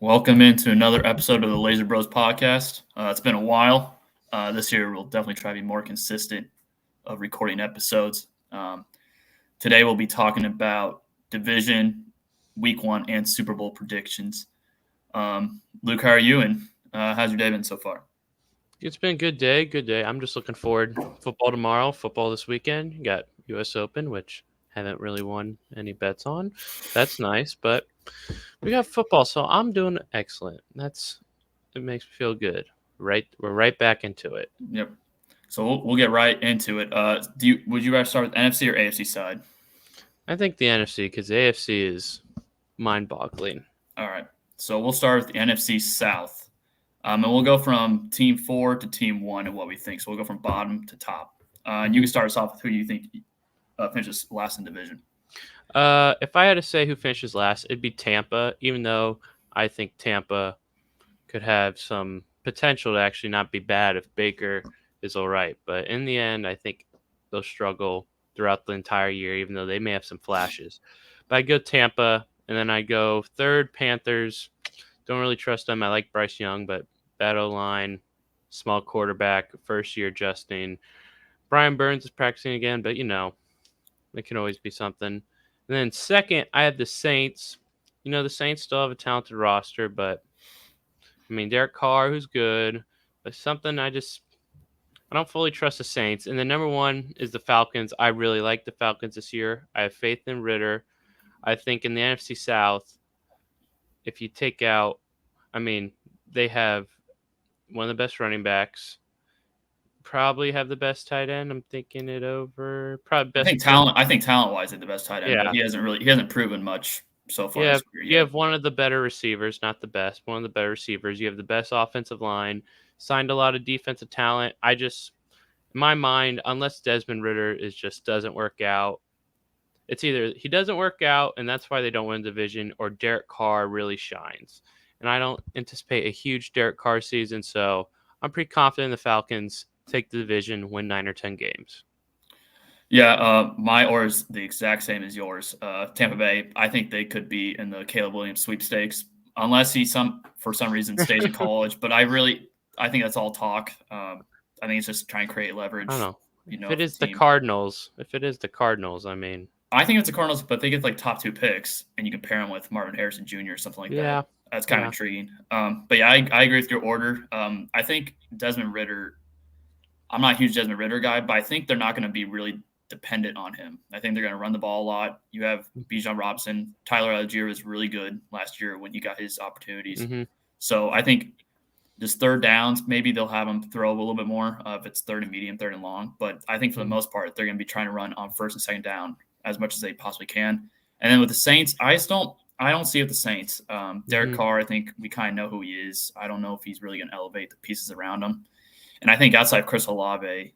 Welcome into another episode of the Laser Bros podcast. It's been a while. This year, we'll definitely try to be more consistent of recording episodes. Today, we'll be talking about division, week one, and Super Bowl predictions. Luke, how are you? And how's your day been so far? It's been a good day, good day. I'm just looking forward. Football tomorrow, football this weekend. You got U.S. Open, which haven't really won any bets on. That's nice, but we got football, so I'm doing excellent. It makes me feel good. We're right back into it. Yep. So we'll get right into it. Would you rather start with NFC or AFC side? I think the NFC, because the AFC is mind-boggling. All right. So we'll start with the NFC South. And we'll go from team 4 to team 1 and what we think. So we'll go from bottom to top. And you can start us off with who you think finishes last in division. If I had to say who finishes last, it'd be Tampa, even though I think Tampa could have some potential to actually not be bad if Baker is all right. But in the end, I think they'll struggle throughout the entire year, even though they may have some flashes. But I go Tampa, and then I go third, Panthers. Don't really trust them. I like Bryce Young, but bad O-line, small quarterback, first year adjusting. Brian Burns is practicing again, but it can always be something. And then second, I have the Saints. The Saints still have a talented roster, but Derek Carr, who's good, but something I don't fully trust the Saints. And the number one is the Falcons. I really like the Falcons this year. I have faith in Ritter. I think in the NFC South, if you take out, they have one of the best running backs. Probably have the best tight end. I'm thinking it over. Probably best. I think talent-wise, they're the best tight end. Yeah. But he hasn't proven much so far. Yeah, you have one of the better receivers, not the best. One of the better receivers. You have the best offensive line. Signed a lot of defensive talent. In my mind, unless Desmond Ritter doesn't work out, it's either he doesn't work out and that's why they don't win the division, or Derek Carr really shines. And I don't anticipate a huge Derek Carr season, so I'm pretty confident the Falcons take the division, win 9 or 10 games. Yeah, my or is the exact same as yours. Tampa Bay, I think they could be in the Caleb Williams sweepstakes, unless he for some reason stays in college. But I think that's all talk. I think it's just trying to create leverage. I don't know. If it is the Cardinals, I think it's the Cardinals, but they get like top 2 picks, and you can pair them with Marvin Harrison Jr. or something like that. That's kind of intriguing. But yeah, I agree with your order. I think Desmond Ritter. I'm not a huge Desmond Ritter guy, but I think they're not going to be really dependent on him. I think they're going to run the ball a lot. You have Bijan Robinson. Tyler Algier was really good last year when he got his opportunities. Mm-hmm. So I think just third downs, maybe they'll have him throw a little bit more if it's third and medium, third and long. But I think for the most part, they're going to be trying to run on first and second down as much as they possibly can. And then with the Saints, I don't see it with the Saints. Derek Carr, I think we kind of know who he is. I don't know if he's really going to elevate the pieces around him. And I think outside of Chris Olave,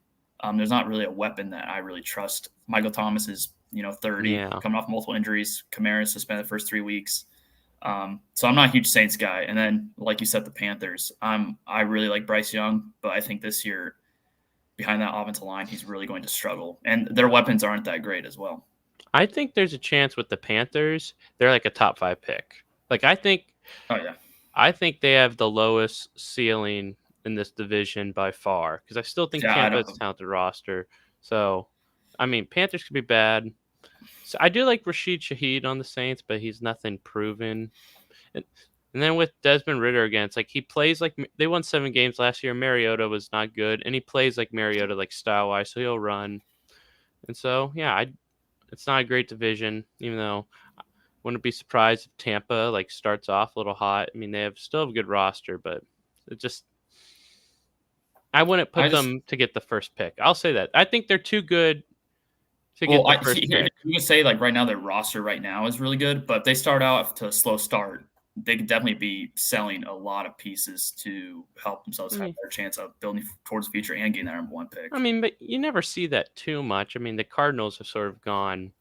there's not really a weapon that I really trust. Michael Thomas is, 30, coming off multiple injuries. Kamara suspended the first 3 weeks. So I'm not a huge Saints guy. And then, like you said, the Panthers. I really like Bryce Young, but I think this year, behind that offensive line, he's really going to struggle. And their weapons aren't that great as well. I think there's a chance with the Panthers. They're like a top 5 pick. I think they have the lowest ceiling in this division by far, because I still think Tampa is a talented roster. So, Panthers could be bad. So I do like Rashid Shaheed on the Saints, but he's nothing proven. And then with Desmond Ritter again, it's like he plays like they won 7 games last year. Mariota was not good, and he plays like Mariota, like style-wise, so he'll run. And so, it's not a great division, even though I wouldn't be surprised if Tampa starts off a little hot. They still have a good roster, but it just I wouldn't put them to get the first pick. I'll say that. I think they're too good to get the first pick. You can say right now their roster right now is really good, but if they start out to a slow start, they could definitely be selling a lot of pieces to help themselves have a better chance of building towards the future and getting that number 1 pick. But you never see that too much. The Cardinals have sort of gone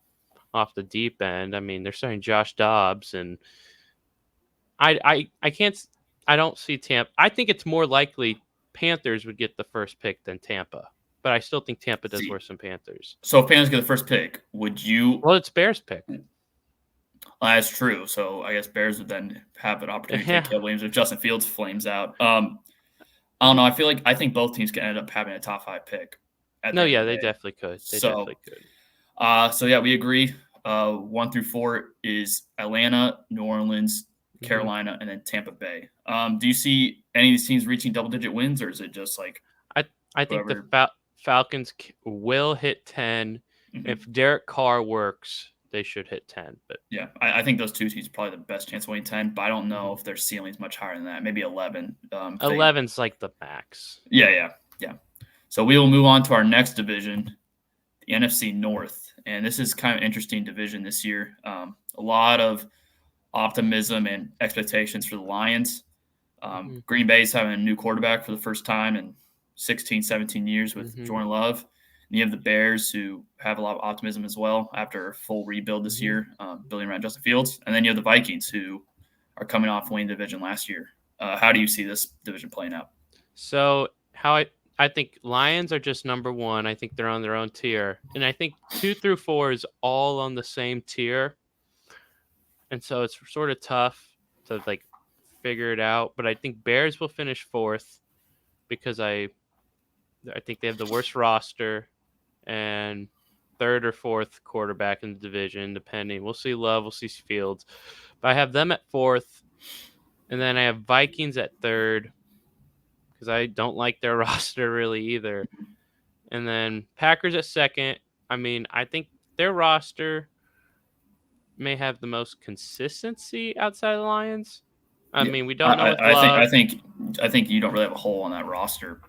off the deep end. They're starting Josh Dobbs, and I don't see Tampa. I think it's more likely Panthers would get the first pick than Tampa, but I still think Tampa does worse than Panthers. So if Panthers get the first pick, would you? Well, it's Bears pick. That's true. So I guess Bears would then have an opportunity to take Yeah. Caleb Williams if Justin Fields flames out. I I don't know. mean, I think both teams can end up having a top 5 pick at the no, end of yeah, the they day. definitely could. They definitely So, could. yeah, we agree. 1 through 4 is Atlanta, New Orleans, Hmm. Carolina, and then Tampa Bay. Do you see any of these teams reaching double-digit wins, or is it just like I I think the whoever? Falcons will hit 10. If Mhm. Derek Carr works, they should hit 10. But Yeah, I think those two teams are probably the best chance of winning 10, but I don't know mhm. if their ceiling is much higher than that. Maybe 11. If they, 11's like the max. yeah. So we will move on to our next division, the NFC North, and this is kind of interesting division this year. A lot of optimism and expectations for the Lions. Hmm. Green Bay's having a new quarterback for the first time in 16, 17 years with Hmm. Jordan Love. And you have the Bears, who have a lot of optimism as well after a full rebuild this Hmm. year, building around Justin Fields. And then you have the Vikings, who are coming off winning the division last year. How do you see this division playing out? So how I think Lions are just number one. I think they're on their own tier, and I think 2 through 4 is all on the same tier, and so it's sort of tough to like figure it out. But I think Bears will finish fourth because I think they have the worst roster and third or fourth quarterback in the division, depending. We'll see Love, we'll see Fields, but I have them at fourth, and then I have Vikings at third because I don't like their roster really either. And then Packers at second. I mean, I think their roster may have the most consistency outside of the Lions. I Yeah, mean, we don't know with I think Love. I think you don't really have a hole on that roster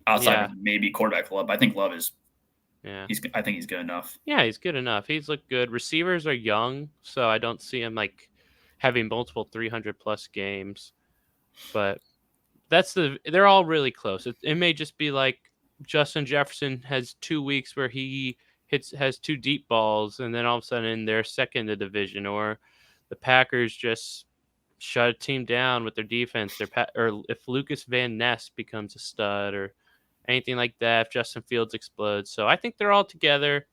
outside Yeah, of maybe quarterback Love. I think Love is yeah. I think he's good enough. Yeah, he's good enough. He's looked good. Receivers are young, so I don't see him like having multiple 300 plus games. But they're all really close. It may just be like Justin Jefferson has 2 weeks where he has two deep balls, and then all of a sudden they're second in the division, or the Packers just shut a team down with their defense. Or if Lucas Van Ness becomes a stud, or anything like that. If Justin Fields explodes, so I think they're all together.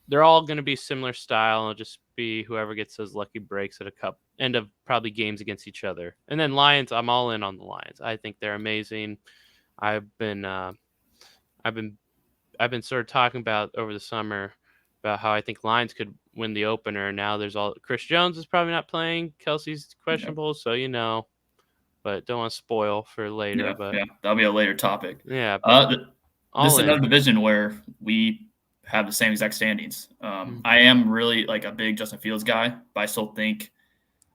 They're all going to be similar style. It'll just be whoever gets those lucky breaks at a cup end of probably games against each other. And then Lions, I'm all in on the Lions. I think they're amazing. I've been I've been I've been sort of talking about over the summer about how I think Lions could win the opener. Now there's all Chris Jones is probably not playing. Kelsey's Yeah, questionable, so but don't want to spoil for later. But yeah, that'll be a later topic. yeah, but Uh, this all is in. another division where we have the same exact standings. Mhm. I am really like a big Justin Fields guy, but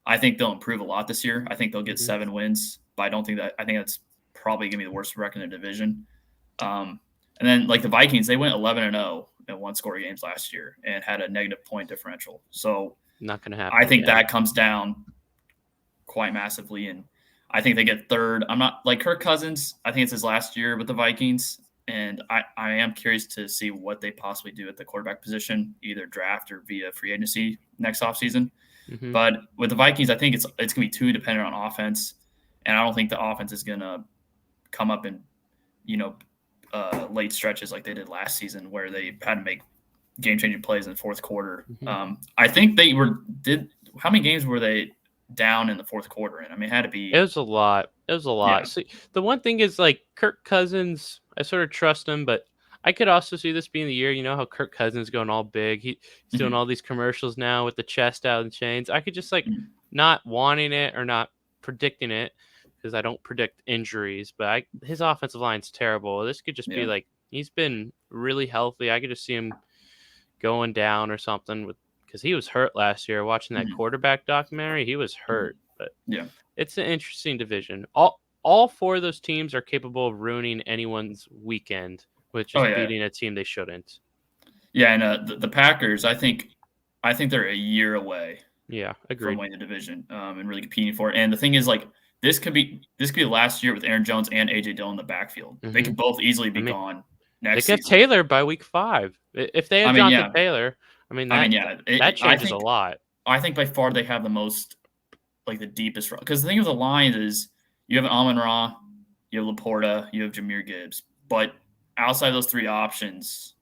I think they'll improve a lot this year. I think they'll get Mhm. 7 wins, but I think that's probably gonna be the worst record in the division. And then like the Vikings, they went 11-0 in one score games last year and had a negative point differential. So Not going to I happen think again. that comes down quite massively. And I think they get third. I'm not like Kirk Cousins. I think it's his last year with the Vikings. And I am curious to see what they possibly do at the quarterback position, either draft or via free agency next offseason. Mhm. But with the Vikings, I think it's gonna be too dependent on offense. And I don't think the offense is gonna come up in, you know, late stretches like they did last season where they had to make game changing plays in the fourth quarter. Mhm. I think they were did how many games were they down in the fourth quarter? And I mean, it had to It be was a lot. It was a lot. yeah, See, the one thing is like Kirk Cousins, I sort of trust him, but I could also see this being the year. You know how Kirk Cousins going all big. He's doing mhm, all these commercials now with the chest out and chains. I could just like mhm, not wanting it or not predicting it because I don't predict injuries, but his offensive line's terrible. This could just be yeah, like he's been really healthy. I could just see him going down or something with because he was hurt last year. Watching that mhm, quarterback documentary, he was mhm, hurt, but yeah. it's an interesting division. All four of those teams are capable of ruining anyone's weekend with Oh just yeah, beating a team they shouldn't. yeah. And the Packers, I think they're a year away Yeah, from agreed. winning the division and really competing for it. And the thing is, like this could be last year with Aaron Jones and AJ Dillon in the backfield. They Hmm. could both easily I be mean, gone they next could have season. Taylor by week 5. If they I had mean, Jonathan yeah, Taylor, I mean that yeah. that changes a think lot. I think by far they have the most like the deepest because the thing with the Lions is you have Amon Ra, you have Laporta, you have Jameer Gibbs, but outside those three options,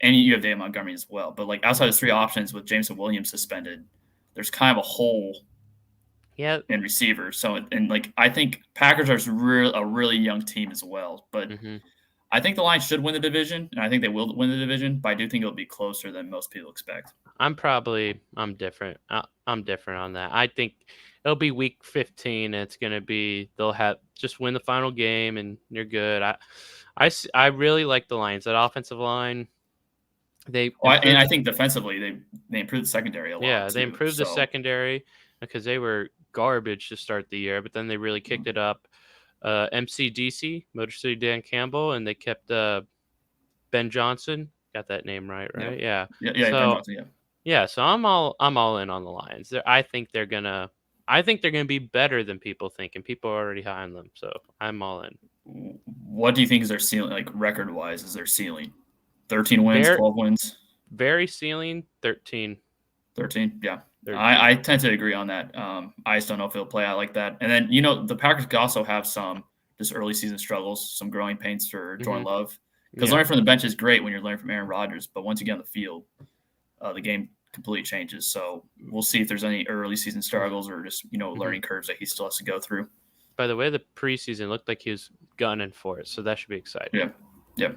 and you have Dave Montgomery as well. But like outside Hmm. those three options with Jameson Williams suspended, there's kind of a hole Yeah. in receivers. So, and like I think Packers are a really young team as well. But Mm-hmm. I think the Lions should win the division, and I think they will win the division. But I do think it'll be closer than most people expect. I'm different. I'm different on that. I think it'll be week 15. And it's gonna be they'll have just win the final game and you're good. I really like the Lions. That offensive line, they And improved. I think defensively they improved the secondary a lot Yeah, they too. improved the So secondary because they were garbage to start the year, but then they really kicked it up. MCDC, Motor City Dan Campbell, and they kept Ben Johnson. Got that name right, yeah, right? Yeah. yeah, Ben So Johnson, yeah. yeah, so I'm all in on the Lions. I think they're gonna be better than people think, and people are already high on them. So I'm all in. What do you think is their ceiling, like record wise? Is their ceiling 13 wins, Very 12 wins, very ceiling 13. 13? Yeah, 13. I tend to agree on that. I just don't know if it'll play out like that. And then the Packers could also have some just early season struggles, some growing pains for Mm-hmm. Jordan Love. Because Yeah. learning from the bench is great when you're learning from Aaron Rodgers, but once you get on the field, the game completely changes. So we'll see if there's any early season struggles or just Mm-hmm. learning curves that he still has to go through. By the way, the preseason looked like he was gunning for it, so that should be exciting. Yeah, yeah.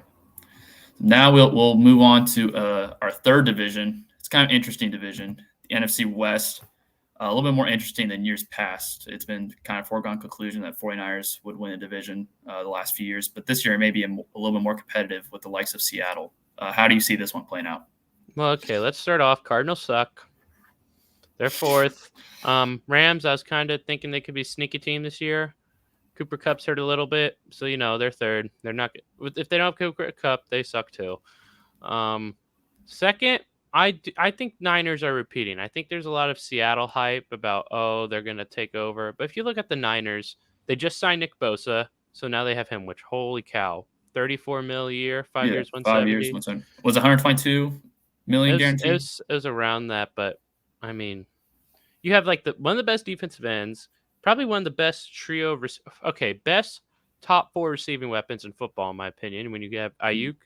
Now we'll move on to our third division. It's kind of interesting division, the NFC West. A little bit more interesting than years past. It's been kind of foregone conclusion that 49ers would win the division the last few years, but this year maybe a little bit more competitive with the likes of Seattle. How do you see this one playing out? Well, okay, let's start off. Cardinals suck. They're fourth. Rams, I was kind of thinking they could be a sneaky team this year. Cooper Cup's hurt a little bit, so they're third. They're not if they don't have Cooper Cup, they suck too. Second, I think Niners are repeating. I think there's a lot of Seattle hype about they're gonna take over, but if you look at the Niners, they just signed Nick Bosa, so now they have him. Which holy cow, 34 mil a year, 5 years, 5 years, 170. was 122 million guaranteed. It was around that, but I mean, you have like one of the best defensive ends, probably one of the best best top 4 receiving weapons in football, in my opinion. When you have Ayuk,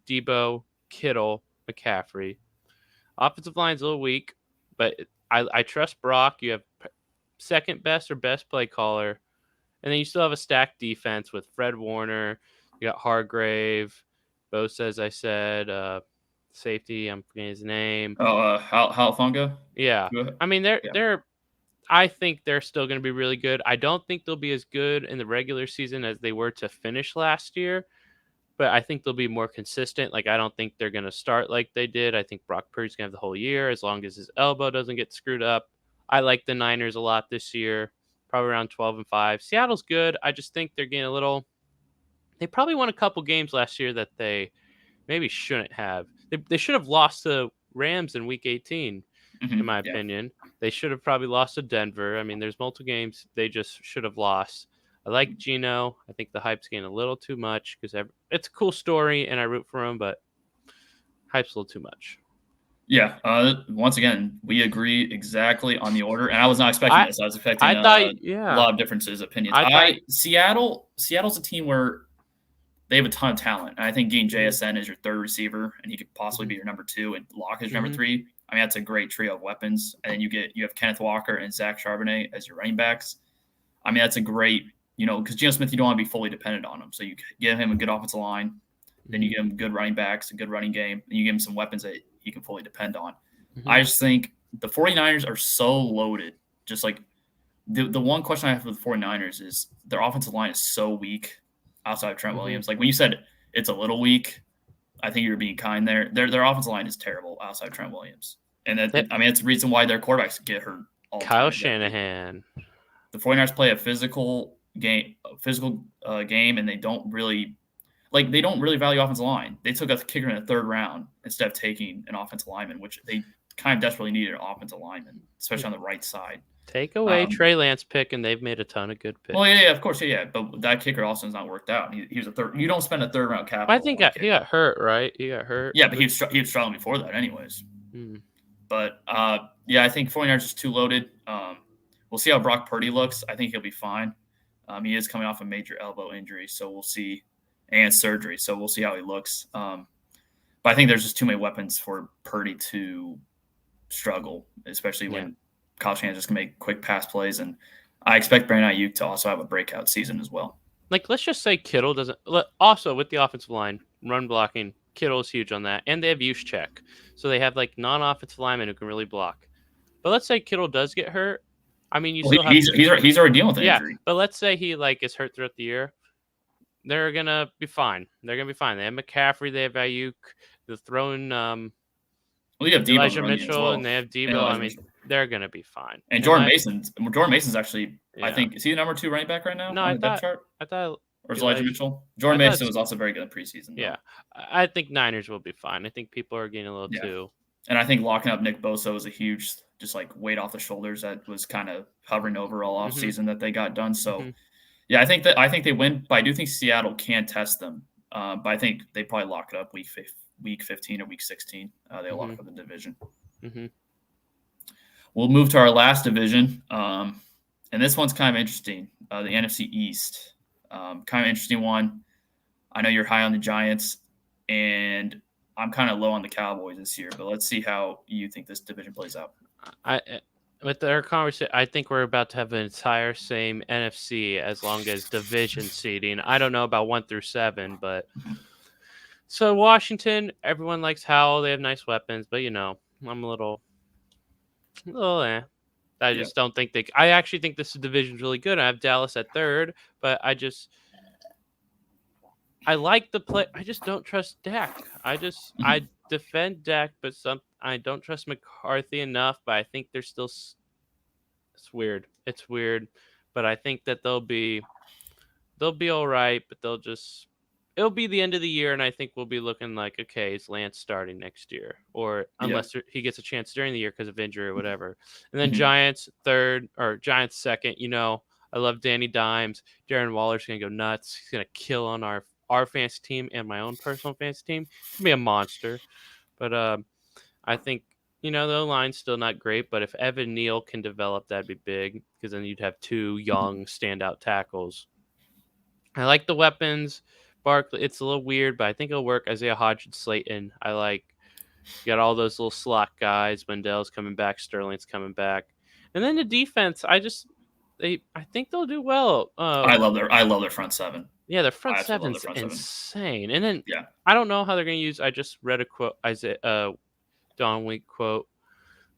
Debo, Kittle, McCaffrey, offensive line's a little weak, but I trust Brock. You have second best or best play caller, and then you still have a stacked defense with Fred Warner. You got Hargrave, Bosa, as I said, safety. I'm forgetting his name. Oh, Halafonga? Yeah, I mean Yeah. they're I think they're still going to be really good. I don't think they'll be as good in the regular season as they were to finish last year, but I think they'll be more consistent. Like, I don't think they're going to start like they did. I think Brock Purdy's going to have the whole year as long as his elbow doesn't get screwed up. I like the Niners a lot this year, probably around 12-5. Seattle's good. I just think they're getting a little. They probably won a couple games last year that they maybe shouldn't have. They should have lost to Rams in Week 18. In my Yeah. opinion. They should have probably lost to Denver. I mean, there's multiple games they just should have lost. I like Geno. I think the hype's getting a little too much because it's a cool story and I root for him, but hype's a little too much. Yeah. Once again, we agree exactly on the order, and I was not expecting this. I was expecting I a thought, yeah. lot of differences, opinions. I thought, Seattle's a team where they have a ton of talent. And I think getting Mhm. JSN as your third receiver, and he could possibly be your number 2, and Locke as your number Mhm. 3. I mean, that's a great trio of weapons. And then you have Kenneth Walker and Zach Charbonnet as your running backs. I mean, that's a great, because Geno Smith, you don't want to be fully dependent on him. So you give him a good offensive line, then you give him good running backs, a good running game, and you give him some weapons that he can fully depend on. Mhm. I just think the 49ers are so loaded. Just like the one question I have for the 49ers is their offensive line is so weak outside of Trent Mhm. Williams. Like when you said it's a little weak, I think you're being kind there. Their offensive line is terrible outside Trent Williams. And it's the reason why their quarterbacks get hurt all the time. Kyle Shanahan. The 49ers play a physical game, and they don't really value offensive line. They took a kicker in the third round instead of taking an offensive lineman, which they kind of desperately needed an offensive lineman, especially on the right side. Take away Trey Lance pick, and they've made a ton of good picks. Well, yeah, of course, yeah. But that kicker also has not worked out. He was a third. You don't spend a third round capital. I think he got hurt, right? He got hurt. Yeah, but he was struggling before that, anyways. Mm. But yeah, I think 49ers is too loaded. We'll see how Brock Purdy looks. I think he'll be fine. He is coming off a major elbow injury, so we'll see, and surgery. So we'll see how he looks. But I think there's just too many weapons for Purdy to struggle, especially when Kyle Shanahan's just gonna make quick pass plays, and I expect Brandon Ayuk to also have a breakout season as well. Like, let's just say Kittle doesn't. Also, with the offensive line, run blocking, Kittle is huge on that, and they have use check, so they have like non-offensive linemen who can really block. But let's say Kittle does get hurt. I mean, you Well, still have he's already dealing with an yeah. injury. But let's say he like is hurt throughout the year. They're gonna be fine. They're gonna be fine. They have McCaffrey. They have Ayuk. They're throwing Well, you have Debo in Elijah the run game as Mitchell, well, and they have and Debo. I Elijah mean, Mitchell. they're gonna be fine. And And Jordan Mason's actually, I yeah. think, is he the number 2 running back right now No, on I the depth thought chart? Or is Elijah Mitchell? Jordan Mason was also very good in preseason, though. Yeah, I think Niners will be fine. I think people are getting a little too. And I think locking up Nick Bosa was a huge, just like weight off the shoulders that was kind of hovering over all offseason that they got done. So, yeah, I think they win, but I do think Seattle can test them. But I think they probably lock it up week 15 or week 16. They'll lock up the division. We'll move to our last division, and this one's kind of interesting. The NFC East, kind of interesting one. I know you're high on the Giants, and I'm kind of low on the Cowboys this year. But let's see how you think this division plays out. With our conversation, I think we're about to have an entire same NFC as long as division seeding. I don't know about 1 through 7, but so Washington, everyone likes Howell. They have nice weapons, but I'm a little eh. I just don't think I actually think this division's really good. I have Dallas at 3rd, but I like the play. I just don't trust Dak. I defend Dak, but I don't trust McCarthy enough. But I think they're still. It's weird. It's weird, but I think that they'll be all right. But it'll be the end of the year, and I think we'll be looking like, okay, is Lance starting next year, or unless he gets a chance during the year because of injury or whatever. And then Giants 3rd or Giants 2nd. I love Danny Dimes. Darren Waller's gonna go nuts. He's gonna kill on our fantasy team and my own personal fantasy team. He's gonna be a monster. But I think the line's still not great. But if Evan Neal can develop, that'd be big because then you'd have 2 young standout tackles. I like the weapons. Barkley, it's a little weird, but I think it'll work. Isaiah Hodgins, Slayton. You got all those little slot guys. Wendell's coming back. Sterling's coming back. And then the defense, I think they'll do well. I love their front 7. Yeah, their front seven's insane. And then I don't know how they're going to use. I just read a quote, Don Week quote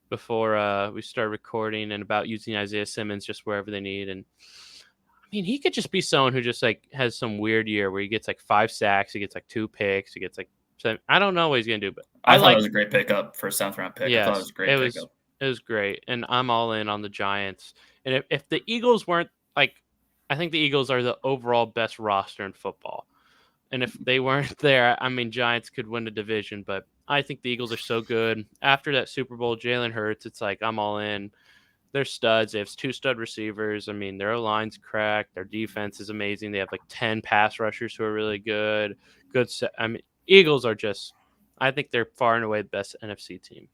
before we started recording, and about using Isaiah Simmons just wherever they need. And I mean, he could just be someone who just like has some weird year where he gets like 5 sacks, he gets like 2 picks, he gets like 7. I don't know what he's going to do, but I thought it was a great pickup for a 7th round pick. Yes, I thought it was a great pickup. It was great, and I'm all in on the Giants. And if the Eagles weren't I think the Eagles are the overall best roster in football. And if they weren't there, I mean, Giants could win the division, but I think the Eagles are so good. After that Super Bowl, Jalen Hurts, it's like, I'm all in. They're studs. They have 2 stud receivers. I mean, their line's cracked. Their defense is amazing. They have like 10 pass rushers who are really good. I mean, Eagles are I think they're far and away the best NFC team.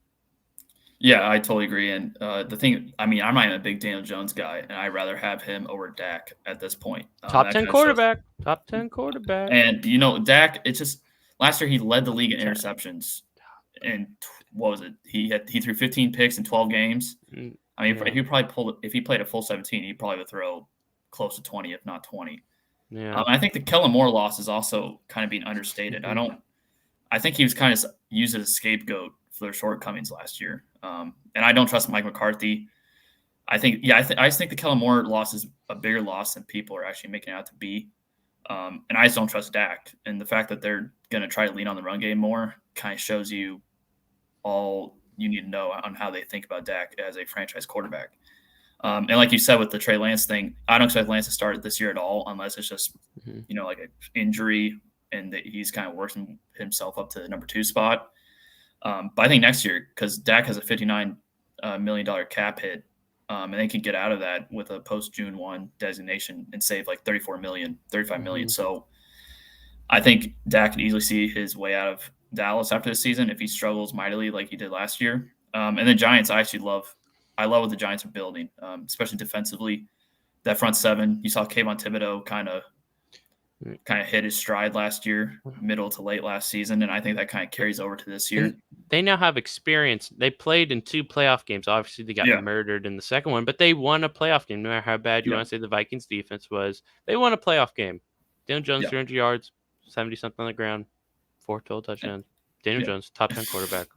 Yeah, I totally agree. And the thing, I mean, I'm not even a big Daniel Jones guy, and I'd rather have him over Dak at this point. Top 10 quarterback. Top 10 quarterback. And, Dak, it's just last year he led the league in interceptions. And what was it? He threw 15 picks in 12 games. I mean, if he played a full 17, he'd probably would throw close to 20, if not 20. Yeah. I think the Kellen Moore loss is also kind of being understated. I think he was kind of used as a scapegoat for their shortcomings last year. And I don't trust Mike McCarthy. I think the Kellen Moore loss is a bigger loss than people are actually making it out to be. And I just don't trust Dak. And the fact that they're going to try to lean on the run game more kind of shows you all you need to know on how they think about Dak as a franchise quarterback. And like you said with the Trey Lance thing, I don't expect Lance to start this year at all unless it's just, like an injury and that he's kind of working himself up to the number 2 spot. But I think next year, because Dak has a $59 million cap hit, and they can get out of that with a post-June 1 designation and save like $35 million. So I think Dak could easily see his way out of Dallas after the season if he struggles mightily like he did last year. And the Giants, I love what the Giants are building, especially defensively. That front 7, you saw Kayvon Thibodeau kind of kind of hit his stride last year, middle to late last season, and I think that kind of carries over to this year. And they now have experience. They played in 2 playoff games. Obviously, they got murdered in the second one, but they won a playoff game. No matter how bad you want to say the Vikings defense was, they won a playoff game. Daniel Jones, 300 yards, 70-something on the ground, 4 total touchdowns. Daniel Jones, top 10 quarterback.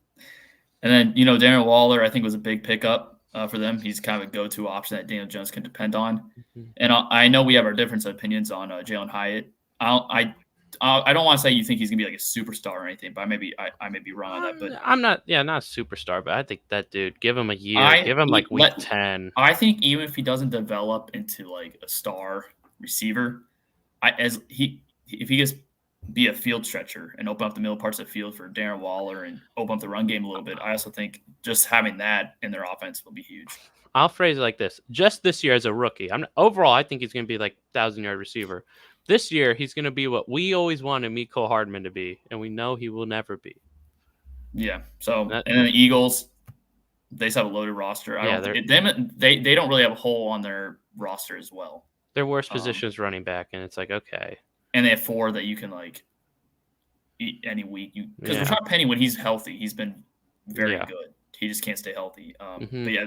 And then, Darren Waller, I think, was a big pickup for them. He's kind of a go-to option that Daniel Jones can depend on. Mm-hmm. And I know we have our different opinions on Jalen Hyatt. I don't want to say you think he's gonna be like a superstar or anything, but I may be wrong on that. But I'm not a superstar, but I think that dude, give him a year, give him like week 10. I think even if he doesn't develop into like a star receiver, if he gets be a field stretcher and open up the middle parts of the field for Darren Waller and open up the run game a little bit, I also think just having that in their offense will be huge. I'll phrase it like this: just this year as a rookie, overall, I think he's going to be like 1,000-yard receiver. This year, he's going to be what we always wanted Mecole Hardman to be, and we know he will never be. Yeah. So, and then the Eagles, they just have a loaded roster. They don't really have a hole on their roster as well. Their worst position is running back, and it's like, okay. And they have 4 that you can like eat any week. Because Rashad Penny, when he's healthy, he's been very good. He just can't stay healthy. But yeah,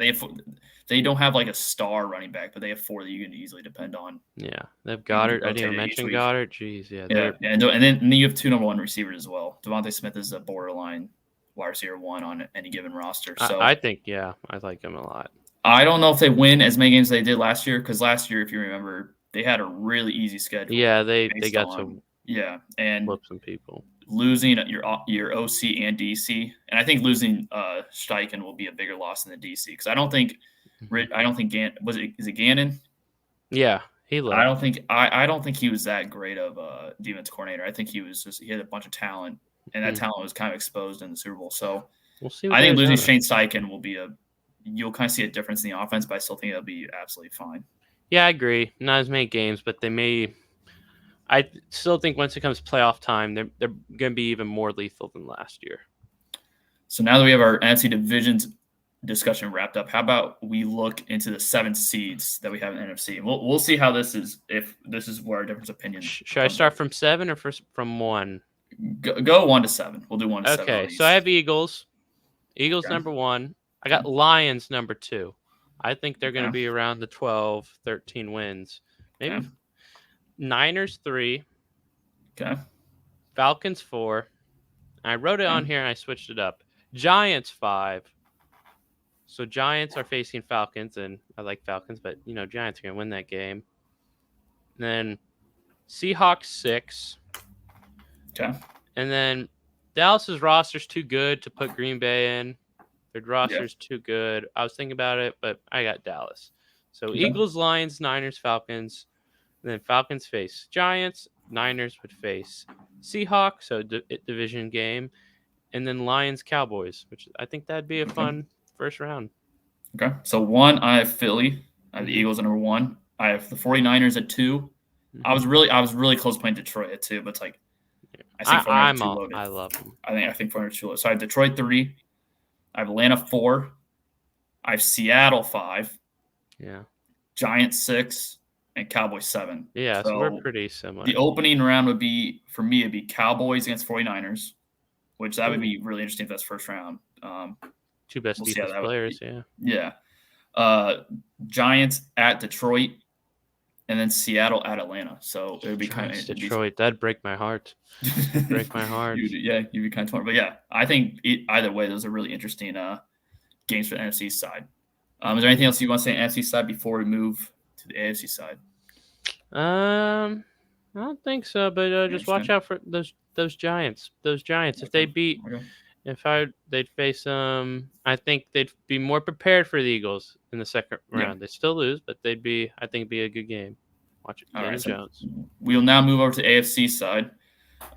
they don't have like a star running back, but they have 4 that you can easily depend on. Yeah, they have Goddard. I didn't even mention Goddard. Jeez, yeah. And then you have 2 number 1 receivers as well. Devontae Smith is a borderline wide receiver 1 on any given roster. So I think, I like him a lot. I don't know if they win as many games as they did last year, because last year, if you remember, they had a really easy schedule. Yeah, they got to and flip some people. Losing your OC and DC, and I think losing Steichen will be a bigger loss than the DC, because I don't think is it Gannon? Yeah, he left. I don't think he was that great of a defense coordinator. I think he had a bunch of talent, and that talent was kind of exposed in the Super Bowl. So we'll see. I think losing Shane Steichen will be you'll kind of see a difference in the offense, but I still think it'll be absolutely fine. Yeah, I agree. Not as many games, but they may. I still think once it comes to playoff time, they're going to be even more lethal than last year. So now that we have our NFC divisions discussion wrapped up, how about we look into the 7 seeds that we have in the NFC? We'll see how this is, if this is where our different opinions. Should I start from 7 or from 1? Go 1 to 7. We'll do 1 to 7. Okay, so I have Eagles. Eagles number 1. I got Lions number 2. I think they're going to be around the 12, 13 wins. Maybe Niners 3. Okay. Falcons 4. I wrote it on here and I switched it up. Giants 5. So Giants are facing Falcons, and I like Falcons, but Giants are going to win that game. And then Seahawks 6. Okay. And then Dallas's roster's too good to put Green Bay in. Their roster's too good. I was thinking about it, but I got Dallas. So Eagles, Lions, Niners, Falcons. And then Falcons face Giants. Niners would face Seahawks, so division game. And then Lions, Cowboys, which I think that'd be a fun first round. Okay. So 1, I have Philly. I have the Eagles at number 1. I have the 49ers at 2. Mm-hmm. I was really close playing Detroit at 2, but it's like I think 49ers too loaded. I love them. I think 49ers too loaded. So I have Detroit 3. I have Atlanta 4. I have Seattle 5. Yeah. Giants 6 and Cowboys 7. Yeah, so we're pretty similar. The opening round would be, for me, it'd be Cowboys against 49ers, which that would be really interesting if that's first round. 2 best defense players, Yeah. Giants at Detroit, and then Seattle at Atlanta. So it would be kind of Detroit. That'd break my heart. Break my heart. You'd be kind of torn. But yeah, I think either way, those are really interesting games for the NFC side. Is there anything else you want to say on the NFC side before we move to the AFC side? I don't think so, but just watch out for those Giants. Those Giants, if they beat, they'd face I think they'd be more prepared for the Eagles in the second round. They still lose, but I think it'd be a good game. Watch it, Daniel Jones. We'll now move over to the AFC side,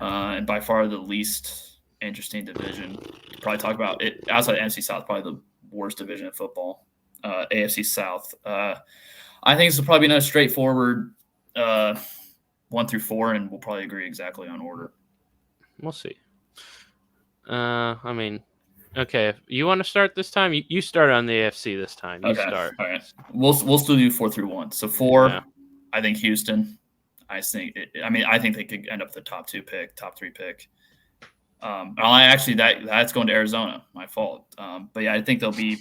and by far the least interesting division. Probably talk about it outside the NFC South. Probably the worst division in football. AFC South. I think this will probably be another straightforward 1 through 4, and we'll probably agree exactly on order. We'll see. I mean, okay, if you want to start this time, you start on the AFC this time. You start. All right. We'll still do 4 through 1. So 4, I think Houston. I think I think they could end up the top 3 pick. That's going to Arizona. My fault. But yeah, I think they'll be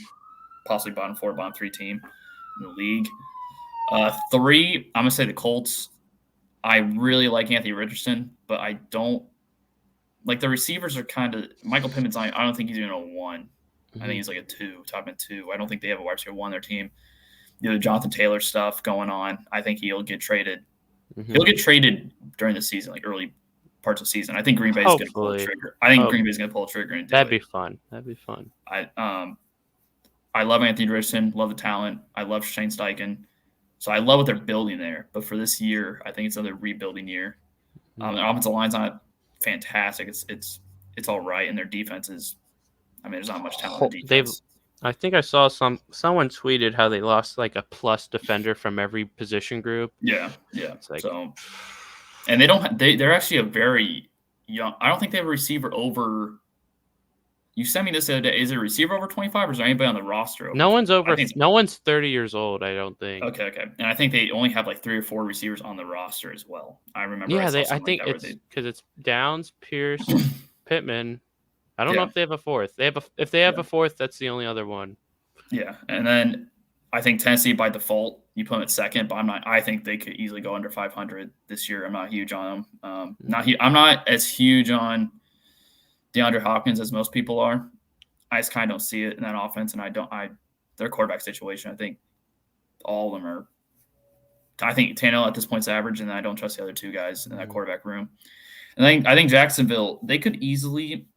possibly bottom 4, bottom 3 team in the league. 3, I'm gonna say the Colts. I really like Anthony Richardson, but I don't like the receivers are kind of Michael Pittman's. I don't think he's even a 1. I think he's like a 2, top end 2. I don't think they have a wide receiver 1 on their team. The Jonathan Taylor stuff going on. I think he'll get traded. He'll get traded during the season, like early parts of the season. I think Green Bay's going to pull the trigger. Green Bay's going to pull the trigger and do That'd be fun. I love Anthony Richardson, love the talent. I love Shane Steichen. So I love what they're building there. But for this year, I think it's another rebuilding year. The offensive line's not fantastic. It's all right, and their defense is. There's not much talent in defense. I think I saw someone tweeted how they lost like a plus defender from every position group. Yeah. It's like, and they don't. They're actually a very young. I don't think they have a receiver over. You sent me this the other day. Is it a receiver over 25, or is there anybody on the roster? No one's over. No one's 30 years old. I don't think. Okay. And I think they only have like 3 or 4 receivers on the roster as well. I remember. Yeah, I think it's because it's Downs, Pierce, Pittman. I don't know if they have a 4th. If they have a 4th, that's the only other one. Yeah, and then I think Tennessee by default you put them at 2nd, but I think they could easily go under 500 this year. I'm not huge on them. I'm not as huge on DeAndre Hopkins as most people are. I just kind of don't see it in that offense, and their quarterback situation. I think all of them are. I think Tannehill at this point is average, and I don't trust the other 2 guys in that quarterback room. And I think Jacksonville, they could easily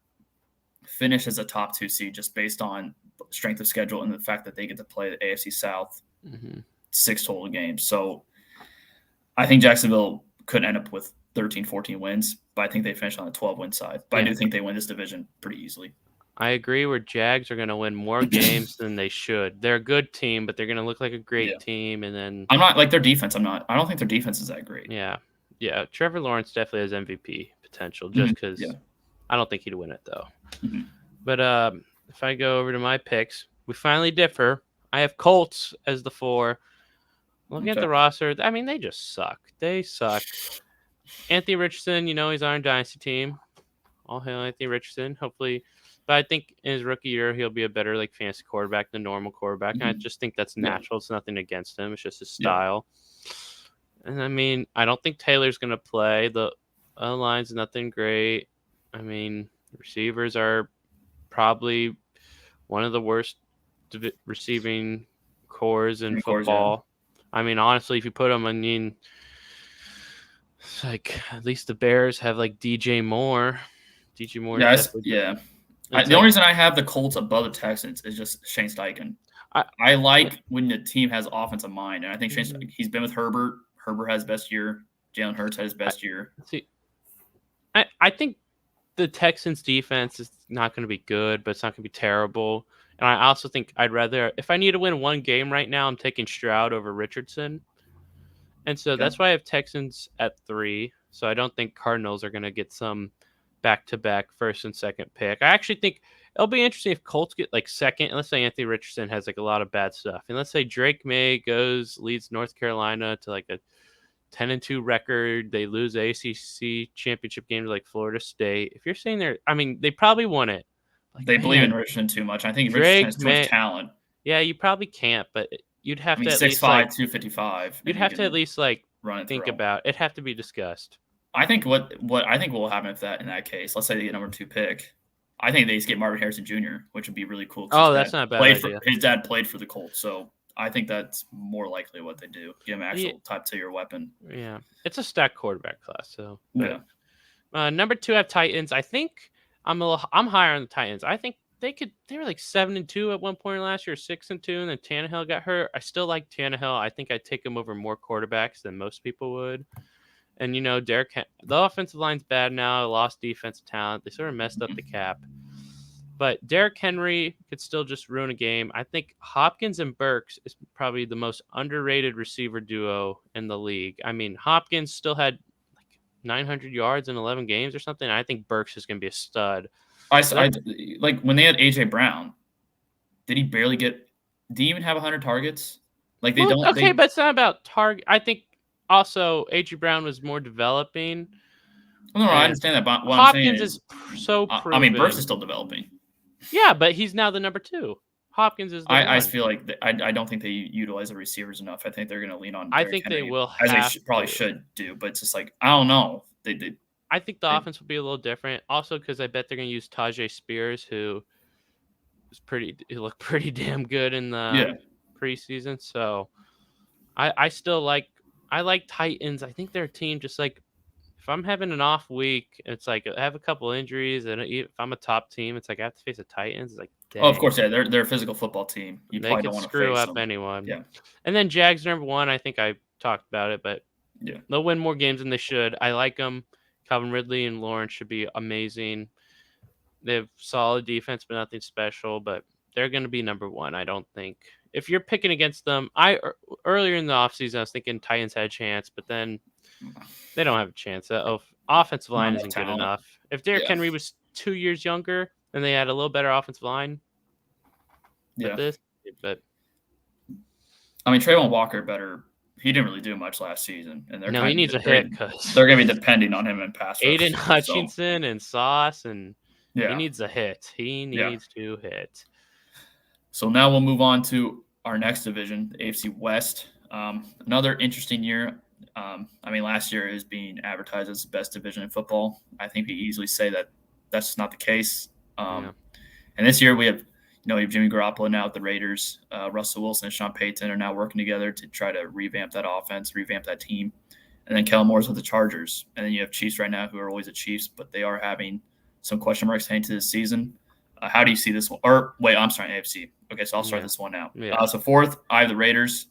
finish as a top 2 seed just based on strength of schedule and the fact that they get to play the AFC South 6 total games. So I think Jacksonville could end up with 13, 14 wins, but I think they finish on the 12-win side. But I do think they win this division pretty easily. I agree where Jags are going to win more games than they should. They're a good team, but they're going to look like a great team. And then I'm not like their defense. I don't think their defense is that great. Yeah. Trevor Lawrence definitely has MVP potential just because I don't think he'd win it though. But if I go over to my picks, we finally differ. I have Colts as the 4. Looking at the roster, they just suck. They suck. Anthony Richardson, he's on our dynasty team. All hail Anthony Richardson. Hopefully. But I think in his rookie year, he'll be a better fantasy quarterback than normal quarterback. And I just think that's natural. It's nothing against him. It's just his style. And I don't think Taylor's going to play. The line's nothing great. Receivers are probably one of the worst receiving cores in football. Honestly, if you put them, it's like at least the Bears have like DJ Moore. DJ Moore. The only reason I have the Colts above the Texans is just Shane Steichen. I like when the team has offensive mind, and I think he's been with Herbert. Herbert has best year. Jalen Hurts had his best year. I think the Texans defense is not going to be good, but it's not going to be terrible. And I also think I'd rather, if I need to win one game right now, I'm taking Stroud over Richardson. And so that's why I have Texans at 3. So I don't think Cardinals are going to get some back-to-back first and second pick. I actually think it'll be interesting if Colts get like second. And let's say Anthony Richardson has like a lot of bad stuff. And let's say Drake May leads North Carolina to like a 10-2 record. They lose the ACC championship game to like Florida State. If you're saying they probably won it. They believe in Richardson too much. I think Richardson has too much talent. Yeah, you probably can't, but you'd have to at 6'5", least 255. You'd have to at least think about it. It'd have to be discussed. I think what I think will happen in that case, let's say they get number 2 pick. I think they just get Marvin Harrison Jr., which would be really cool. Oh, that's not a bad idea. His dad played for the Colts, so I think that's more likely what they do. Give him actual top tier weapon. Yeah, it's a stacked quarterback class. So number 2 I have Titans. I think I'm higher on the Titans. I think they were like 7-2 at one point last year, 6-2, and then Tannehill got hurt. I still like Tannehill. I think I'd take him over more quarterbacks than most people would. And the offensive line's bad now. Lost defensive talent. They sort of messed up the cap. But Derrick Henry could still just ruin a game. I think Hopkins and Burks is probably the most underrated receiver duo in the league. Hopkins still had like 900 yards in 11 games or something. I think Burks is going to be a stud. Like when they had AJ Brown, did he even have 100 targets? Like they don't. Okay, but it's not about target. I think Also, A.J. Brown was more developing. No, I And understand that, but what I'm saying Hopkins is, is so I mean, Burst proven. is still developing. Yeah, but he's now the number 2. Hopkins is the I 1. feel like I don't think they utilize the receivers enough. I think they're going to lean on I Derrick think they Henry will as they have probably to. should do, but it's just like I don't know. I think the They offense will be a little different. Also, because I bet they're going to use Tajay Spears, who he looked pretty damn good in the yeah. preseason. So I still like Titans. I think their team just like if I'm having an off week, it's like I have a couple injuries, and if I'm a top team, it's like I have to face the Titans. It's like Oh, of dang, course, yeah. They're a physical football team. You they probably could don't want to screw face up them. anyone. Yeah. And then Jags number 1. I think I talked about it, but Yeah. they'll win more games than they should. I like them. Calvin Ridley and Lawrence should be amazing. They have solid defense, but nothing special. But they're going to be number 1. I don't think. If you're picking against them, earlier in the offseason, I was thinking Titans had a chance, but then they don't have a chance. Offensive Not line enough isn't good talent. enough. If Derrick Yeah. Henry was 2 years younger and they had a little better offensive line, Yeah. but I mean, Trayvon Walker better. He didn't really do much last season, and no, he needs a hit because they're going to be depending on him in pass rush. Aiden So Hutchinson and Sauce, and he yeah, needs a hit. He yeah. needs to hit. So now we'll move on to our next division, the AFC West. Another interesting year. I mean, last year is being advertised as the best division in football. I think we easily say that that's just not the case. Yeah. And this year we have, we have Jimmy Garoppolo now at the Raiders. Russell Wilson and Sean Payton are now working together to try to revamp that offense, revamp that team. And then Kellen Moore's with the Chargers. And then you have Chiefs right now who are always the Chiefs, but they are having some question marks heading to this season. How do you see this one? Or wait, I'm sorry, AFC. Okay, so I'll start this one now. Yeah. So fourth, I have the Raiders.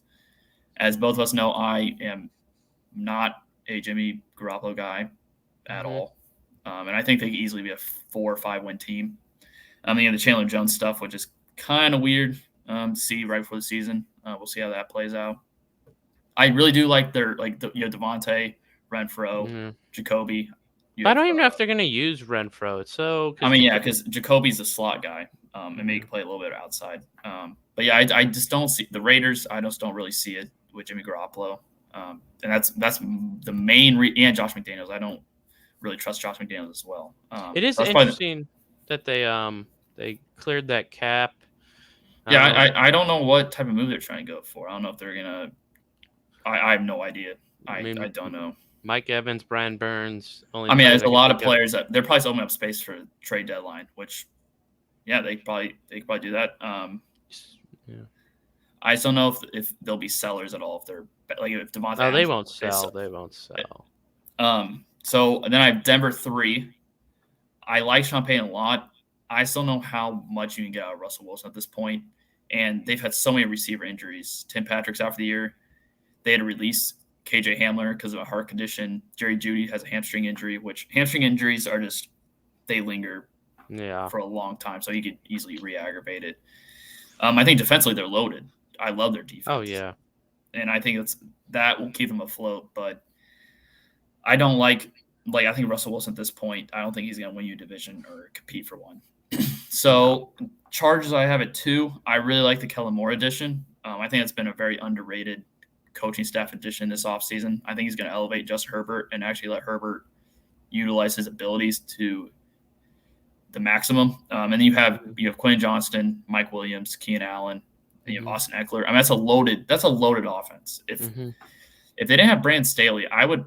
As both of us know, I am not a Jimmy Garoppolo guy at all. And I think they could easily be a 4 or 5 win team. I mean, the Chandler Jones stuff, which is kind of weird to see right before the season. We'll see how that plays out. I really do like Devontae, Renfro, Jacoby. I don't even know if they're going to use Renfro. I mean, yeah, because Jacoby's a slot guy, and maybe he can play a little bit outside. But yeah, I just don't see the Raiders. I just don't really see it with Jimmy Garoppolo, and that's the main and Josh McDaniels. I don't really trust Josh McDaniels as well. It is interesting that they cleared that cap. Yeah, I don't know what type of move they're trying to go for. I don't know if they're gonna. I have no idea. I don't know. Mike Evans, Brian Burns. I mean, there's a lot of players that they're probably opening up space for trade deadline, which, yeah, they could probably do that. Yeah. I just don't know if they'll be sellers at all. If they're like if Devontae. No, they won't sell. They won't sell. So then I have Denver 3. I like Sean Payton a lot. I still don't know how much you can get out of Russell Wilson at this point, and they've had so many receiver injuries. Tim Patrick's out for the year. They had to release KJ Hamler because of a heart condition. Jerry Jeudy has a hamstring injury, which hamstring injuries are just they linger for a long time, so you could easily re-aggravate it. I think defensively they're loaded. I love their defense. Oh yeah, and I think that will keep them afloat. But I don't like I think Russell Wilson at this point. I don't think he's going to win you a division or compete for one. So Chargers I have at 2. I really like the Kellen Moore addition. I think it's been a very underrated coaching staff addition this offseason. I think he's going to elevate Justin Herbert and actually let Herbert utilize his abilities to the maximum. And then you have Quentin Johnston, Mike Williams, Keenan Allen, and you have Austin Eckler. I mean, that's a loaded offense. If they didn't have Brandon Staley, I would